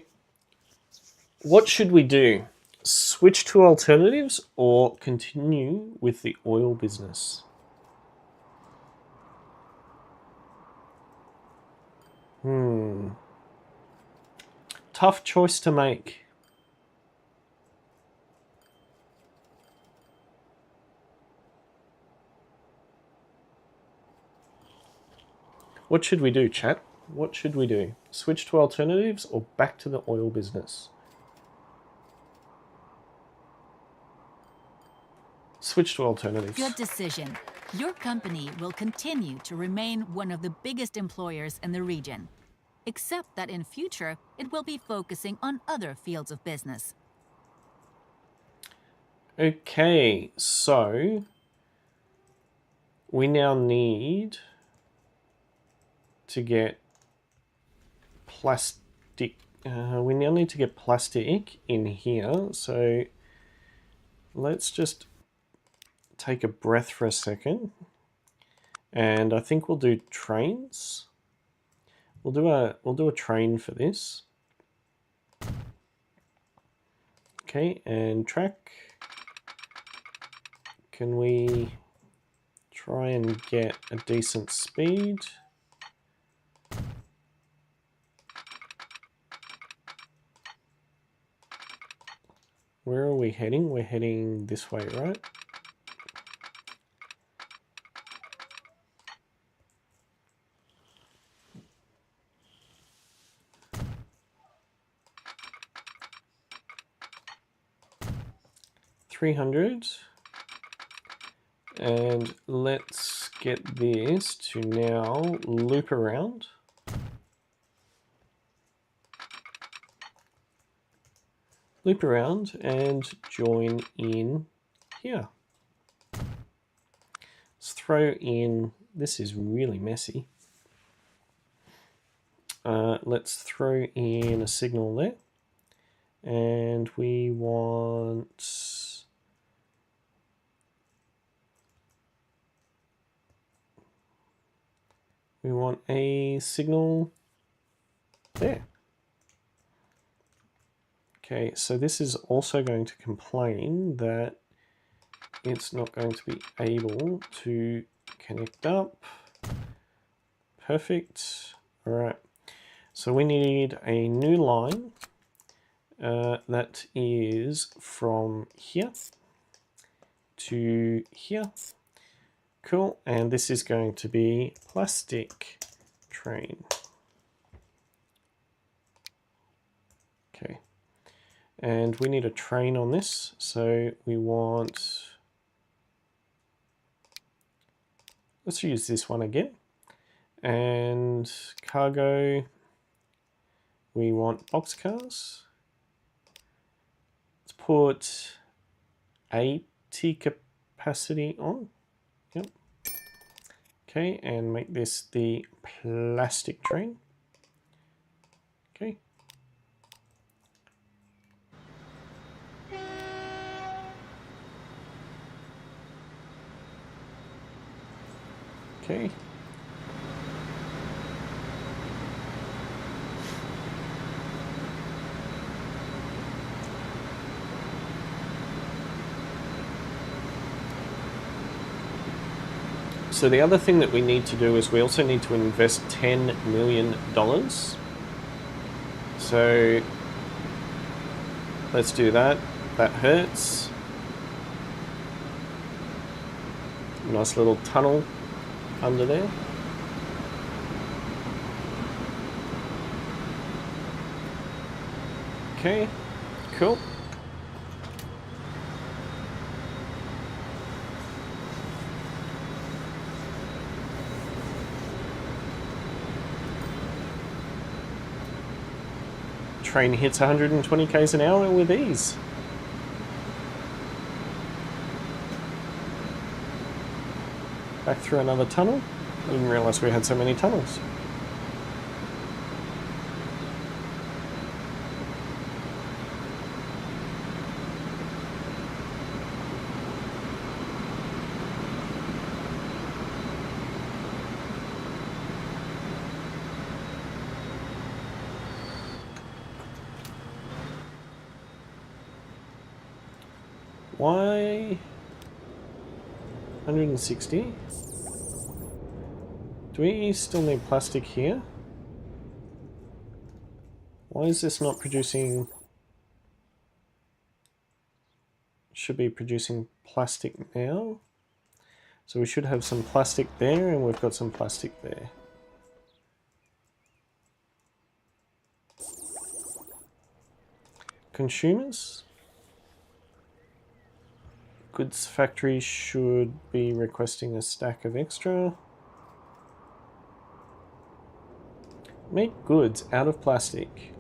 Speaker 1: what should we do? Switch to alternatives or continue with the oil business? Tough choice to make. What should we do, chat? What should we do? Switch to alternatives or back to the oil business? Switch to alternatives.
Speaker 2: Good decision. Your company will continue to remain one of the biggest employers in the region, except that in future it will be focusing on other fields of business.
Speaker 1: Okay, so we now need to get plastic. We now need to get plastic in here. So let's just take a breath for a second. And I think we'll do trains. We'll do a train for this. Okay, and track. Can we try and get a decent speed? Where are we heading? We're heading this way, right? $300. And let's get this to now loop around. Loop around and join in here. Let's throw in, this is really messy. Let's throw in a signal there. And we want a signal there. Okay, so this is also going to complain that it's not going to be able to connect up. Perfect. All right. So we need a new line that is from here to here. Cool. And this is going to be plastic train. And we need a train on this, so we want, let's use this one again. And cargo, we want boxcars. Let's put 80 capacity on. Yep. Okay, and make this the plastic train. Okay. Okay. So the other thing that we need to do is we also need to invest $10 million. So let's do that. That hurts. Nice little tunnel under there. Okay, cool. Train hits 120 k's an hour with ease. Back through another tunnel. Didn't realise we had so many tunnels. Why 160? Do we still need plastic here? Why is this not producing? Should be producing plastic now. So we should have some plastic there, and we've got some plastic there. Consumers. Goods factory should be requesting a stack of extra. Make goods out of plastic.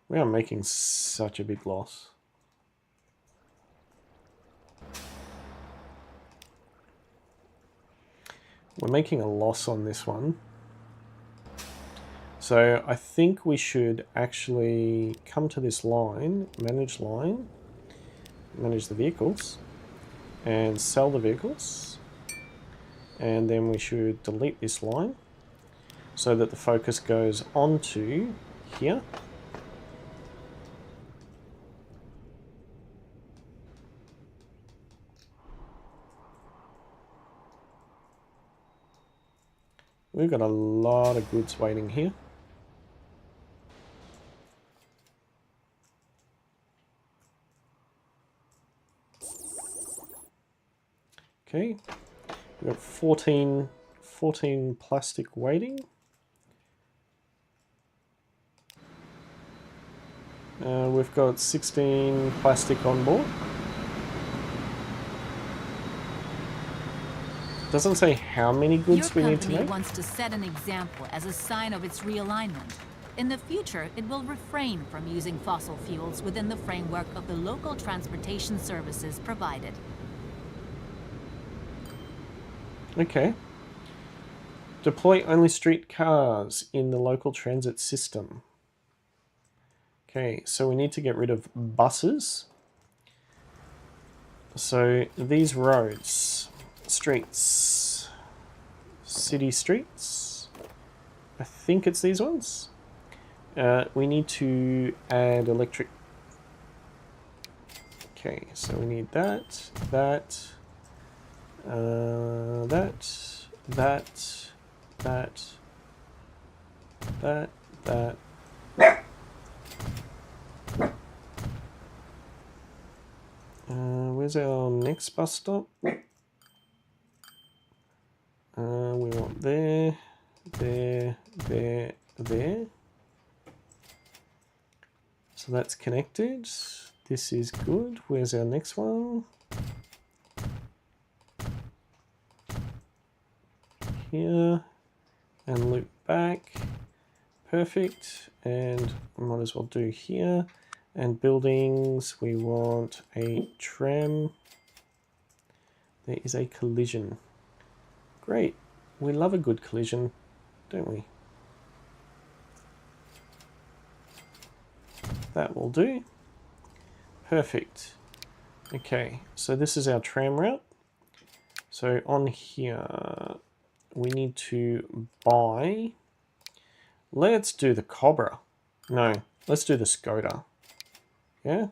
Speaker 1: We are making such a big loss. We're making a loss on this one. So I think we should actually come to this line, manage the vehicles, and sell the vehicles. And then we should delete this line so that the focus goes onto here. We've got a lot of goods waiting here. Okay, we've got 14 plastic waiting. We've got 16 plastic on board. Doesn't say how many goods we need to make.
Speaker 2: Your company wants to set an example as a sign of its realignment. In the future, it will refrain from using fossil fuels within the framework of the local transportation services provided.
Speaker 1: Okay. Deploy only streetcars in the local transit system. Okay, so we need to get rid of buses. So these roads, streets, city streets, I think it's these ones. We need to add electric. Okay, so we need that, that, Where's our next bus stop? We want there, there, there, there. So that's connected. This is good. Where's our next one? Here. And loop back. Perfect. And I might as well do here. And buildings, we want a tram. There is a collision. Great. We love a good collision, don't we? That will do. Perfect. Okay, so this is our tram route. So on here, we need to buy. Let's do the Cobra. No, let's do the Skoda. Yeah?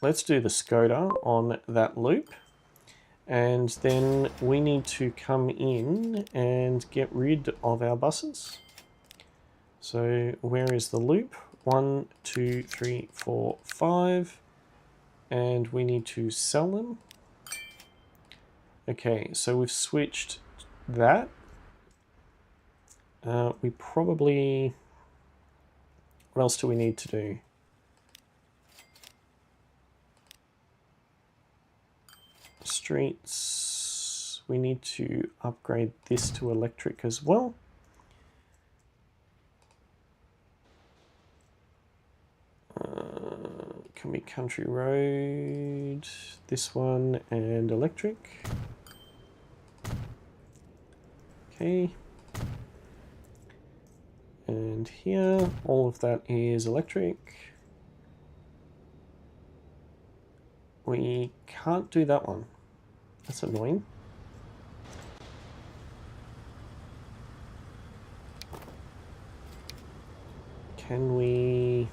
Speaker 1: Let's do the Skoda on that loop. And then we need to come in and get rid of our buses. So where is the loop? 1, 2, 3, 4, 5. And we need to sell them. Okay, so we've switched that. We probably... What else do we need to do? Streets. We need to upgrade this to electric as well. Can be country road, this one, and electric. Okay. And here, all of that is electric. We can't do that one. That's annoying. Can we...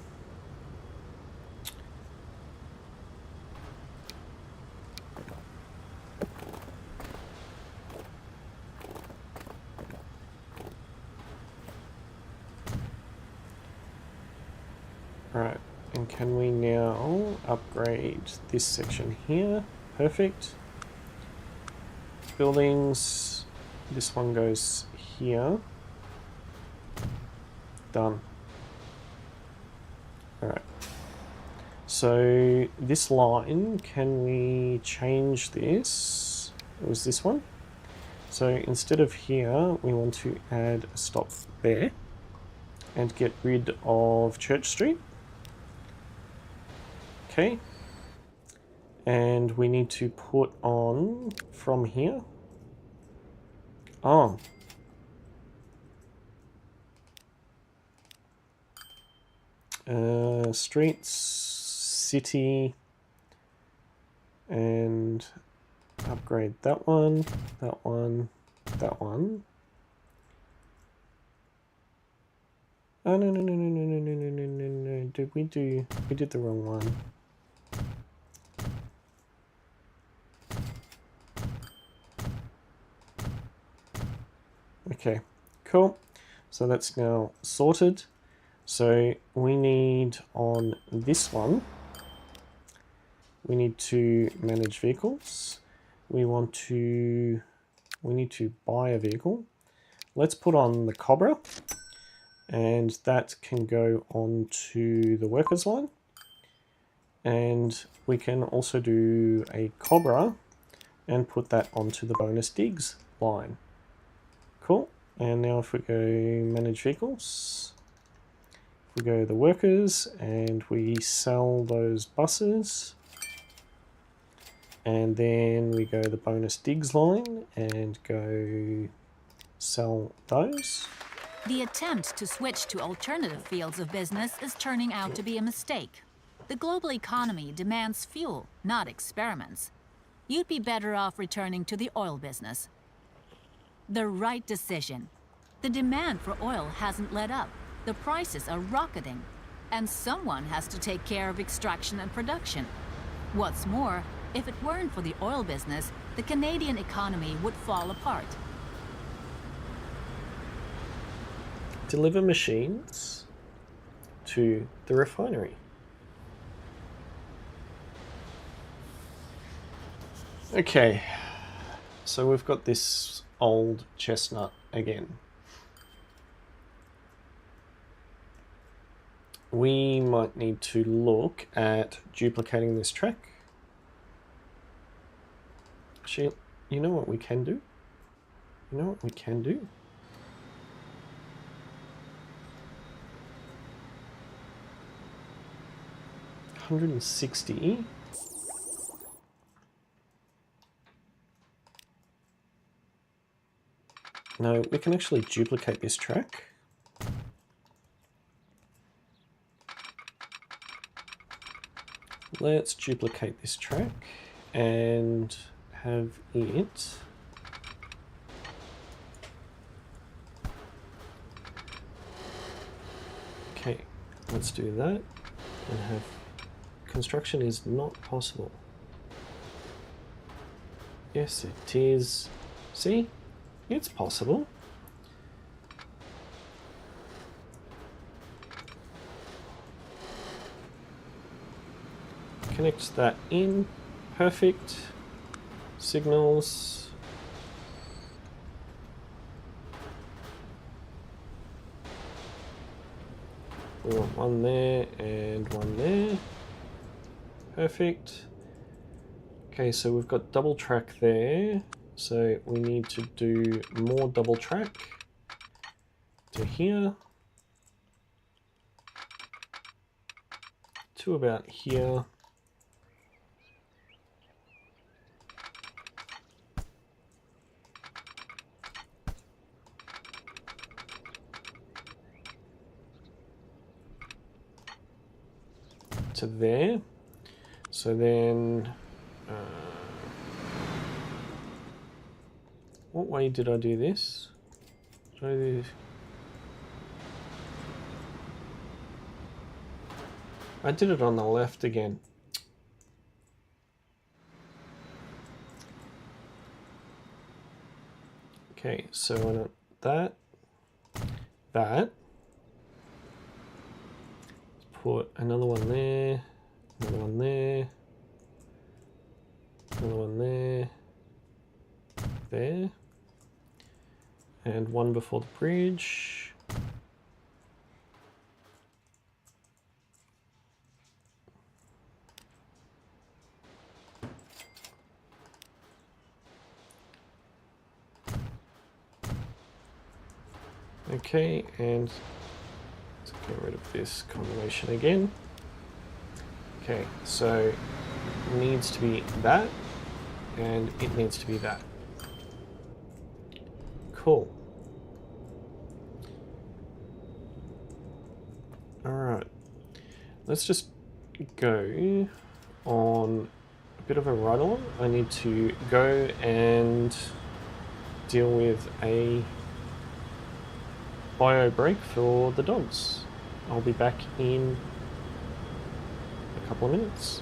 Speaker 1: Right, and can we now upgrade this section here? Perfect. Buildings, this one goes here. Done. Alright. So this line, can we change this? It was this one. So instead of here, we want to add a stop there and get rid of Church Street. Okay, and we need to put on from here. Oh. Streets, city, and upgrade that one, that one, that one. Oh, no, no, no, no, no, no, no, no, no, no. We did the wrong one. Okay, cool. So that's now sorted. So we need on this one, we need to manage vehicles. We need to buy a vehicle. Let's put on the Cobra, and that can go on to the workers line. And we can also do a Cobra and put that onto the bonus digs line. Cool. And now if we go manage vehicles, we go the workers and we sell those buses, and then we go the bonus digs line and go sell those.
Speaker 2: The attempt to switch to alternative fields of business is turning out to be a mistake. The global economy demands fuel, not experiments. You'd be better off returning to the oil business. The right decision. The demand for oil hasn't let up. The prices are rocketing. And someone has to take care of extraction and production. What's more, if it weren't for the oil business, the Canadian economy would fall apart.
Speaker 1: Deliver machines to the refinery. Okay, so we've got this old chestnut again. We might need to look at duplicating this track. Actually, you know what we can do? You know what we can do? $160. No, we can actually duplicate this track. Let's duplicate this track and have it okay, let's do that and have construction is not possible. Yes, it is. See? It's possible. Connect that in. Perfect. Signals. We want one there and one there. Perfect. Okay, so we've got double track there. So we need to do more double track to here. To about here. To there. So then what way did I do this? Did I do this? I did it on the left again. Okay, so I want that. Let's put another one there, another one there, another one there, there, and one before the bridge. Okay, and let's get rid of this combination again. Okay, so it needs to be that, and it needs to be that. Cool. Alright, let's just go on a bit of a run on. I need to go and deal with a bio break for the dogs. I'll be back in a couple of minutes.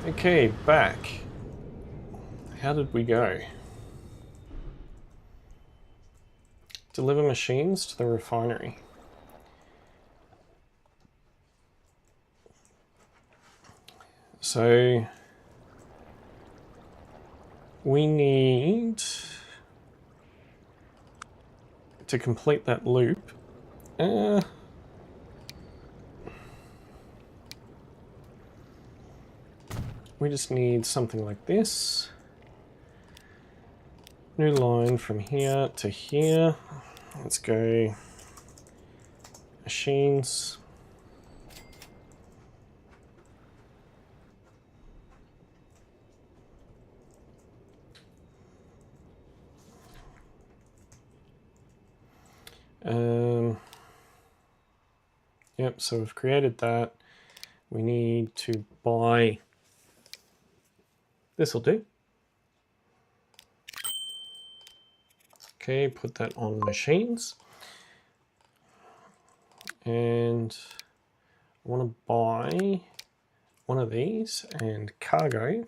Speaker 1: Okay, back. How did we go? Deliver machines to the refinery. So we need to complete that loop. We just need something like this. New line from here to here. Let's go machines. Yep, so we've created that. We need to buy, this will do. Okay, put that on machines. And I want to buy one of these and cargo.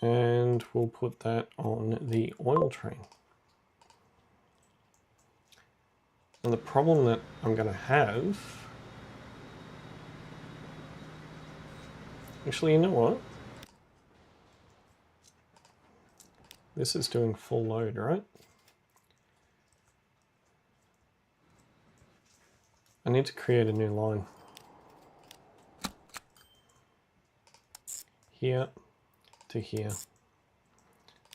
Speaker 1: And we'll put that on the oil train. And the problem that I'm going to have... Actually, you know what? This is doing full load, right? I need to create a new line. Here to here.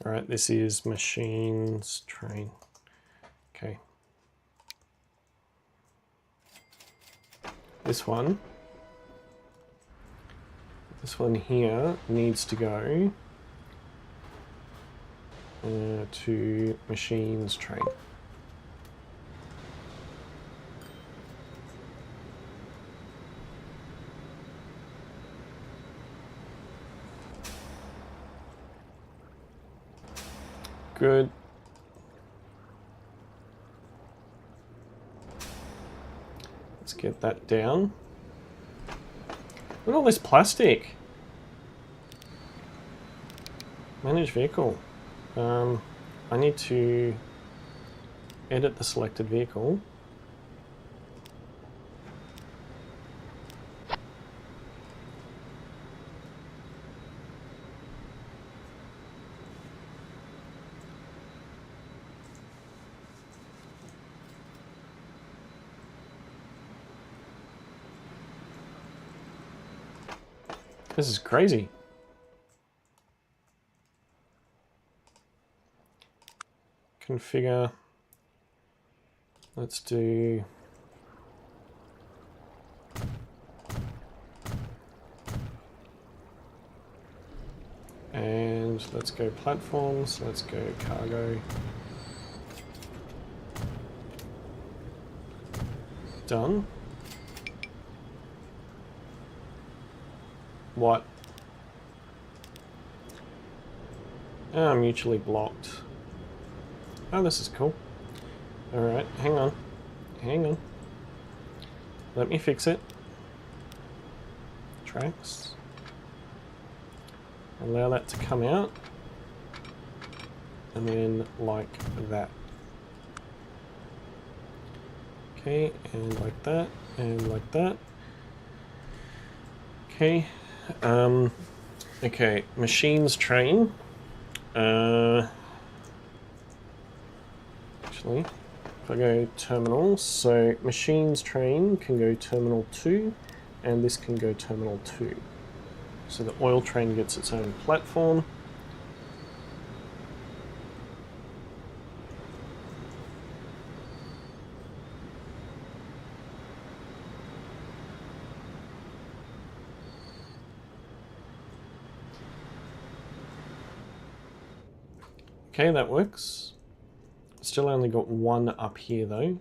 Speaker 1: All right, this is machines train. Okay. This one here needs to go to machines train. Good. Let's get that down. Look at all this plastic. Manage vehicle. I need to edit the selected vehicle. This is crazy. Configure. Let's do and let's go platforms, let's go cargo. Done. What? Ah, mutually blocked. Oh, this is cool. Alright, hang on. Hang on. Let me fix it. Tracks. Allow that to come out. And then like that. Okay, and like that, and like that. Okay. Okay, machines train. Actually, if I go terminals, so machines train can go terminal 2, and this can go terminal 2. So the oil train gets its own platform. Okay, that works. Still only got one up here though.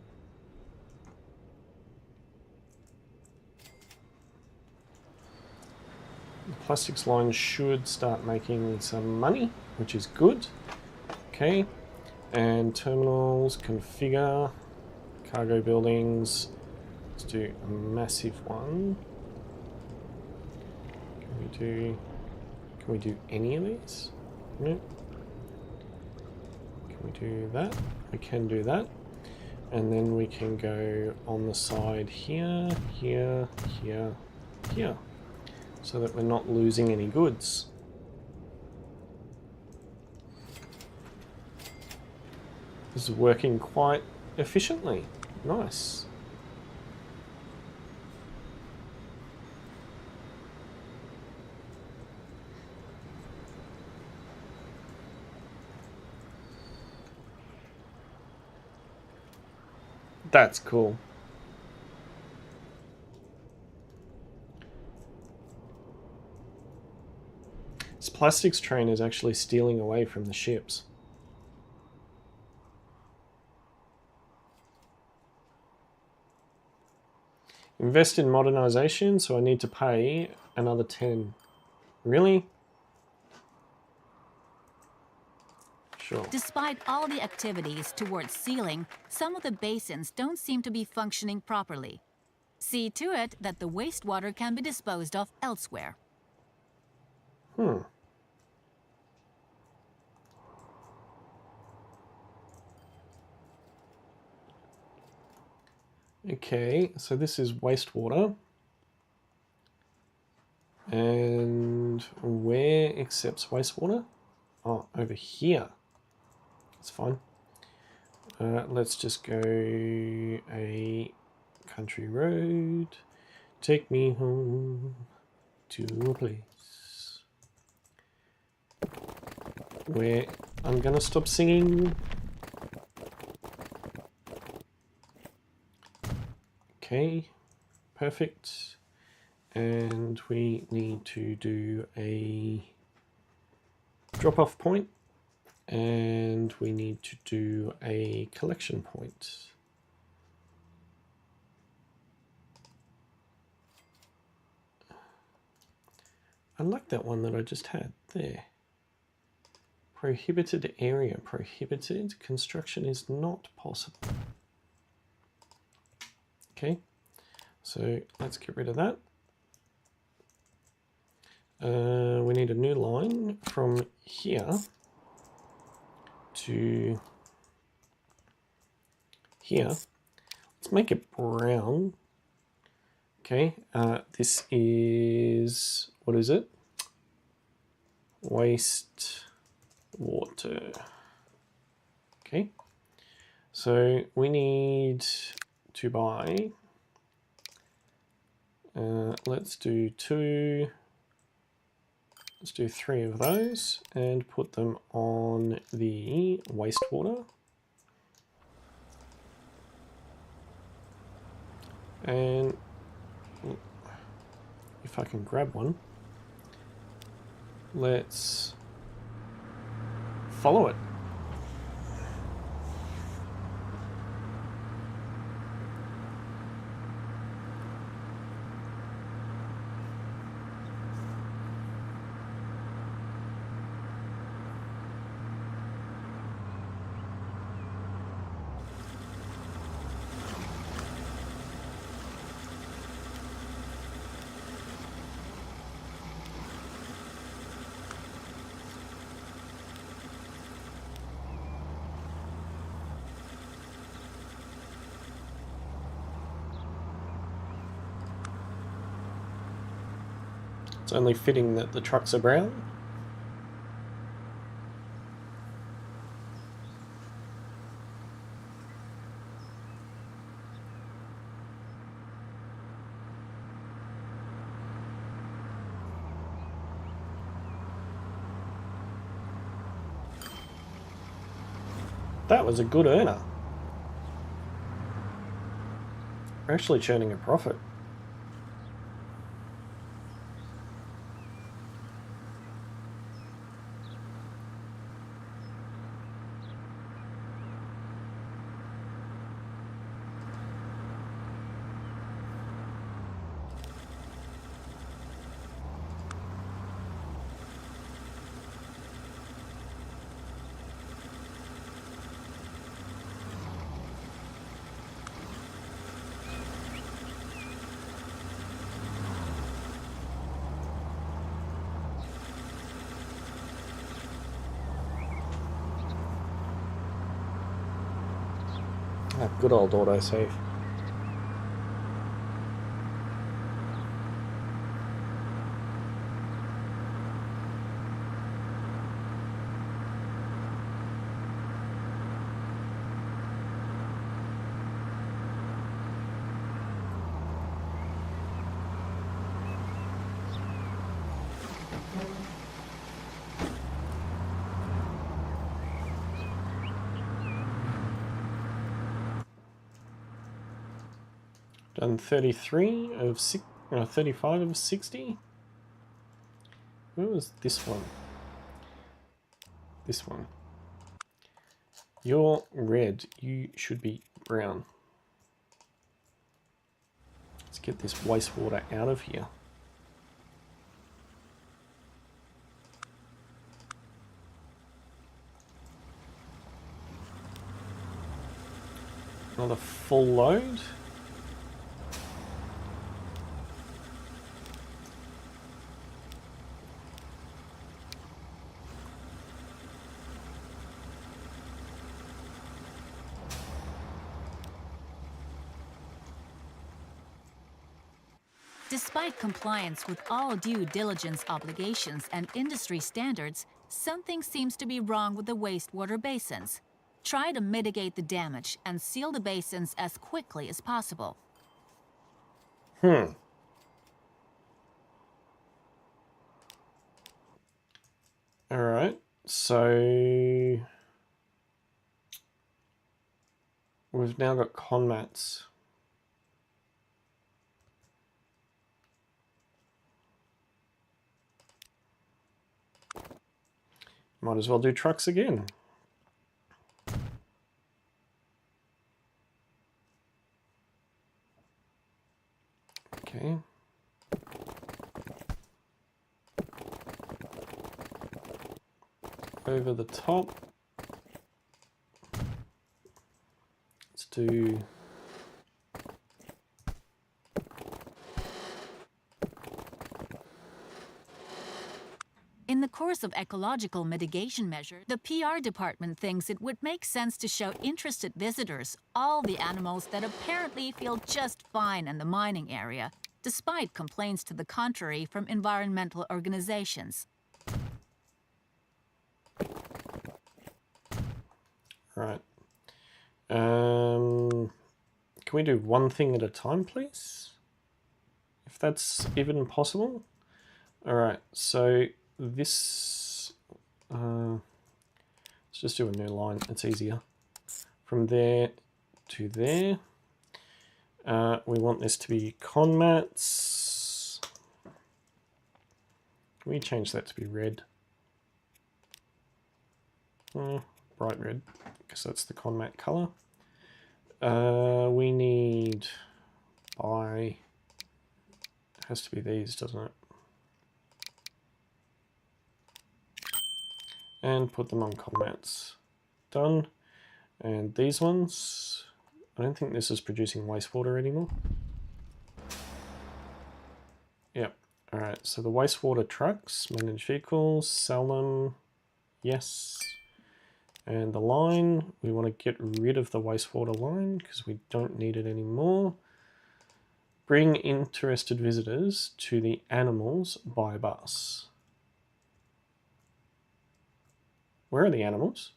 Speaker 1: The plastics line should start making some money, which is good. Okay, and terminals, configure, cargo buildings, Let's do a massive one. Can we do any of these? No. Can we do that? We can do that. And then we can go on the side here, here, here, here, so that we're not losing any goods. This is working quite efficiently. Nice. That's cool. This plastics train is actually stealing away from the ships. Invest in modernization, so I need to pay another 10. Really? Sure.
Speaker 2: Despite all the activities towards sealing, some of the basins don't seem to be functioning properly. See to it that the wastewater can be disposed of elsewhere.
Speaker 1: Okay, so this is wastewater. And where accepts wastewater? Oh, over here. That's fine. Let's just go a country road. Take me home to a place where I'm gonna stop singing. Okay, perfect. And we need to do a drop-off point, and we need to do a collection point. I like that one that I just had there. Prohibited area. Prohibited. Construction is not possible. Okay, so let's get rid of that. We need a new line from here to here. Let's make it brown. Okay, this is, what is it? Waste water. Okay, so we need to buy, let's do 3 of those and put them on the wastewater. And if I can grab one, let's follow it. It's only fitting that the trucks are brown. That was a good earner. We're actually churning a profit. Ah, good old autosave. Done 33 of 35 of 60. Where was this one? This one. You're red. You should be brown. Let's get this wastewater out of here. Another full load.
Speaker 2: Despite compliance with all due diligence obligations and industry standards, something seems to be wrong with the wastewater basins. Try to mitigate the damage and seal the basins as quickly as possible.
Speaker 1: Alright, so we've now got conmats. Might as well do trucks again. Okay. Over the top. Let's do
Speaker 2: In the course of ecological mitigation measures, the PR department thinks it would make sense to show interested visitors all the animals that apparently feel just fine in the mining area, despite complaints to the contrary from environmental organizations.
Speaker 1: right. Can we do one thing at a time, please? If that's even possible. Alright, so this, let's just do a new line, it's easier. From there to there. We want this to be conmats. Can we change that to be red? Bright red, because that's the conmat color. We need it has to be these, doesn't it? And put them on conmats. Done. And these ones, I don't think this is producing wastewater anymore. Yep. Alright, so the wastewater trucks, manage vehicles, sell them. Yes. And the line, we want to get rid of the wastewater line because we don't need it anymore. Bring interested visitors to the animals by bus. Where are the animals?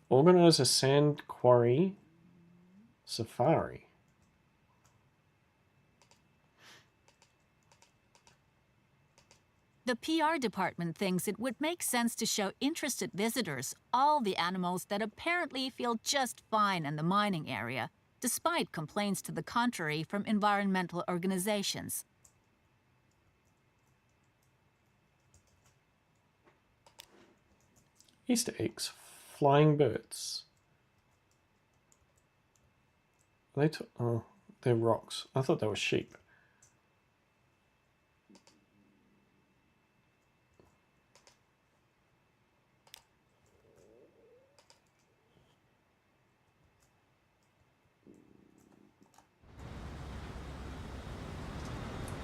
Speaker 1: Organize a sand quarry safari.
Speaker 2: The PR department thinks it would make sense to show interested visitors all the animals that apparently feel just fine in the mining area, despite complaints to the contrary from environmental organizations.
Speaker 1: Easter eggs, flying birds. Are they oh, they're rocks. I thought they were sheep.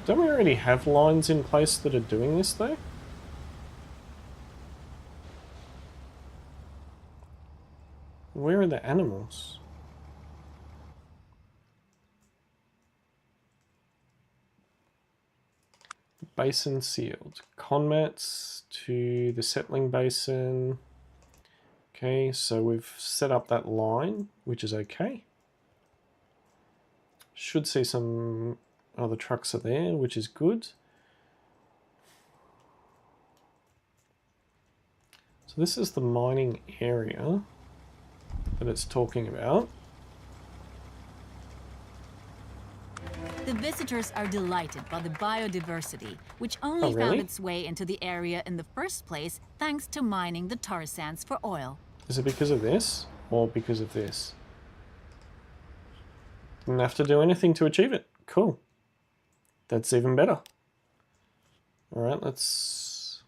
Speaker 1: Don't we already have lines in place that are doing this though? where are the animals? Basin sealed. Conmats to the settling basin. Okay, so we've set up that line, which is okay. Should see some other trucks are there, which is good. So this is the mining area that it's talking about.
Speaker 2: The visitors are delighted by the biodiversity, which only found its way into the area in the first place thanks to mining the tar sands for oil.
Speaker 1: Is it because of this or because of this? Didn't have to do anything to achieve it. Cool. That's even better. All right, let's...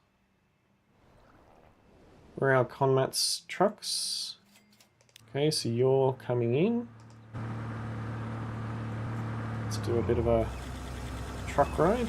Speaker 1: Where are our Conmat's trucks? Okay, so you're coming in. Let's do a bit of a truck ride.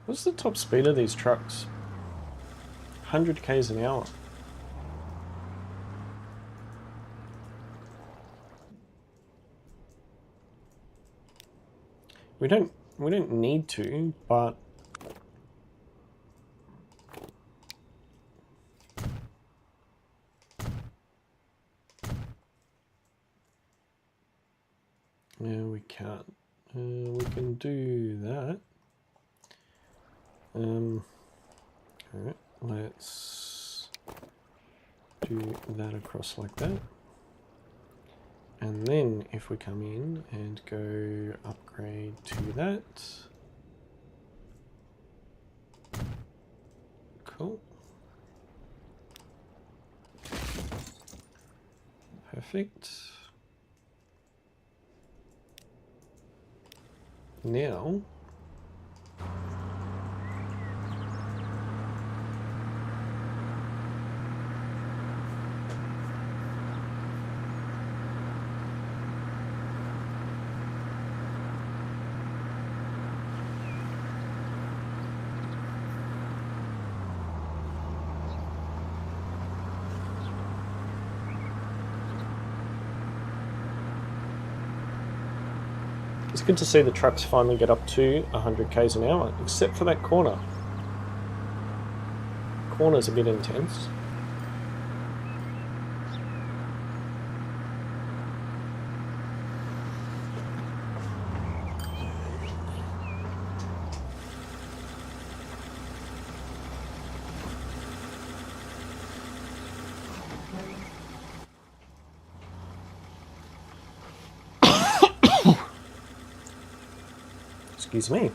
Speaker 1: What's the top speed of these trucks? 100 k's an hour. We don't need to, but yeah, we can't. We can do that. Alright, let's do that across like that. And then if we come in and go upgrade to that. Cool. Perfect. Now it's good to see the trucks finally get up to 100 k's an hour, except for that corner. Corner's a bit intense. Excuse me.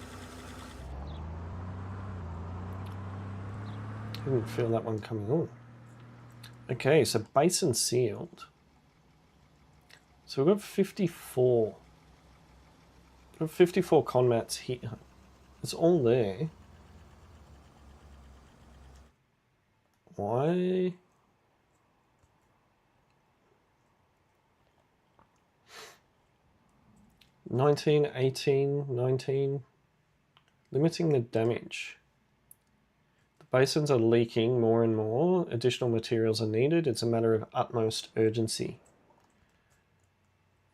Speaker 1: Didn't feel that one coming on. Okay, so Basin sealed. So we've got 54. We've got 54 Conmats here. It's all there. Why? $19, $18, $19. Limiting the damage. The basins are leaking more and more. Additional materials are needed. It's a matter of utmost urgency.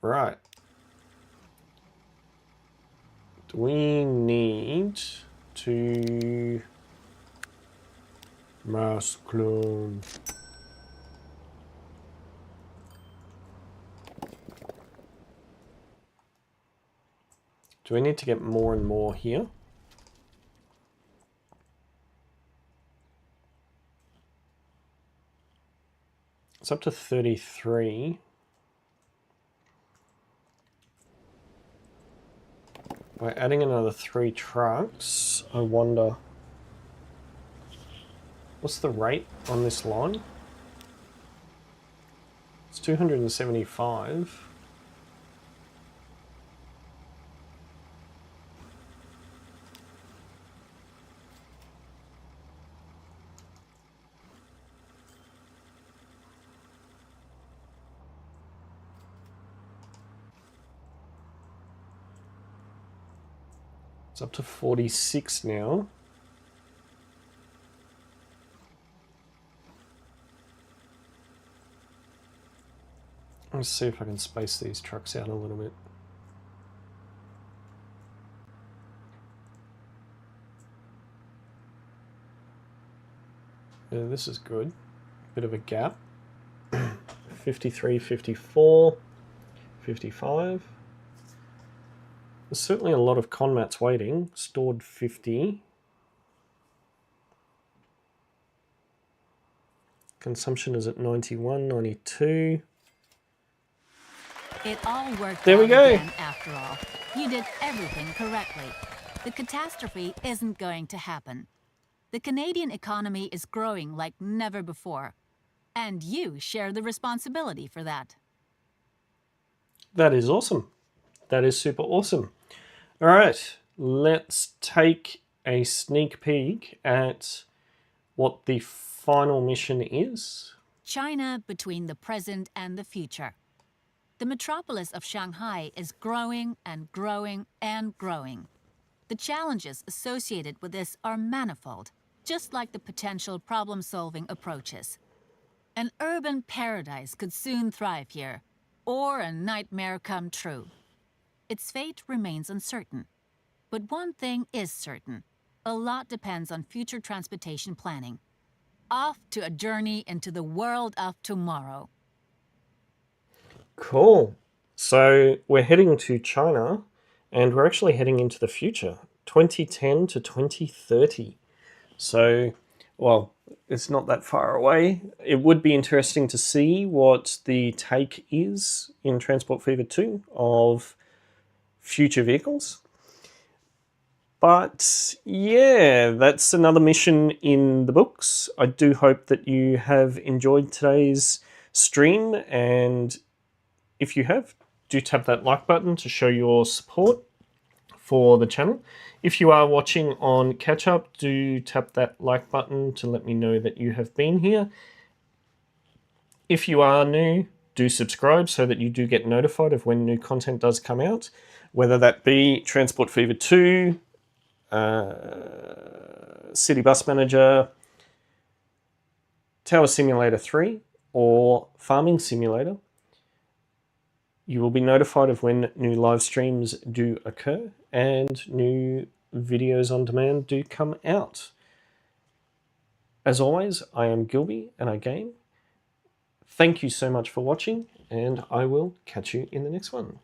Speaker 1: Right. We need to mass clone. Do we need to get more and more here? It's up to 33. By adding another 3 trucks, I wonder, what's the rate on this line? It's 275. It's up to 46 now. Let's see if I can space these trucks out a little bit. Yeah, this is good. Bit of a gap. 53, 54, 55. There's certainly a lot of conmats waiting. Stored 50. Consumption is at 91, 92.
Speaker 2: It all worked
Speaker 1: There we
Speaker 2: out
Speaker 1: go.
Speaker 2: again, after all. You did everything correctly. The catastrophe isn't going to happen. The Canadian economy is growing like never before. And you share the responsibility for that.
Speaker 1: That is awesome. That is super awesome. All right, let's take a sneak peek at what the final mission is.
Speaker 2: China between the present and the future. The metropolis of Shanghai is growing and growing and growing. The challenges associated with this are manifold, just like the potential problem-solving approaches. An urban paradise could soon thrive here, or a nightmare come true. Its fate remains uncertain. But one thing is certain. A lot depends on future transportation planning. Off to a journey into the world of tomorrow.
Speaker 1: Cool. So we're heading to China, and we're actually heading into the future, 2010 to 2030. So, well, it's not that far away. It would be interesting to see what the take is in Transport Fever 2 of future vehicles. But yeah, that's another mission in the books. I do hope that you have enjoyed today's stream, and if you have, do tap that like button to show your support for the channel. If you are watching on catch up, do tap that like button to let me know that you have been here. If you are new, do subscribe so that you do get notified of when new content does come out, whether that be Transport Fever 2, City Bus Manager, Tower Simulator 3, or Farming Simulator. You will be notified of when new live streams do occur and new videos on demand do come out. As always, I am Gilby and I game. Thank you so much for watching, and I will catch you in the next one.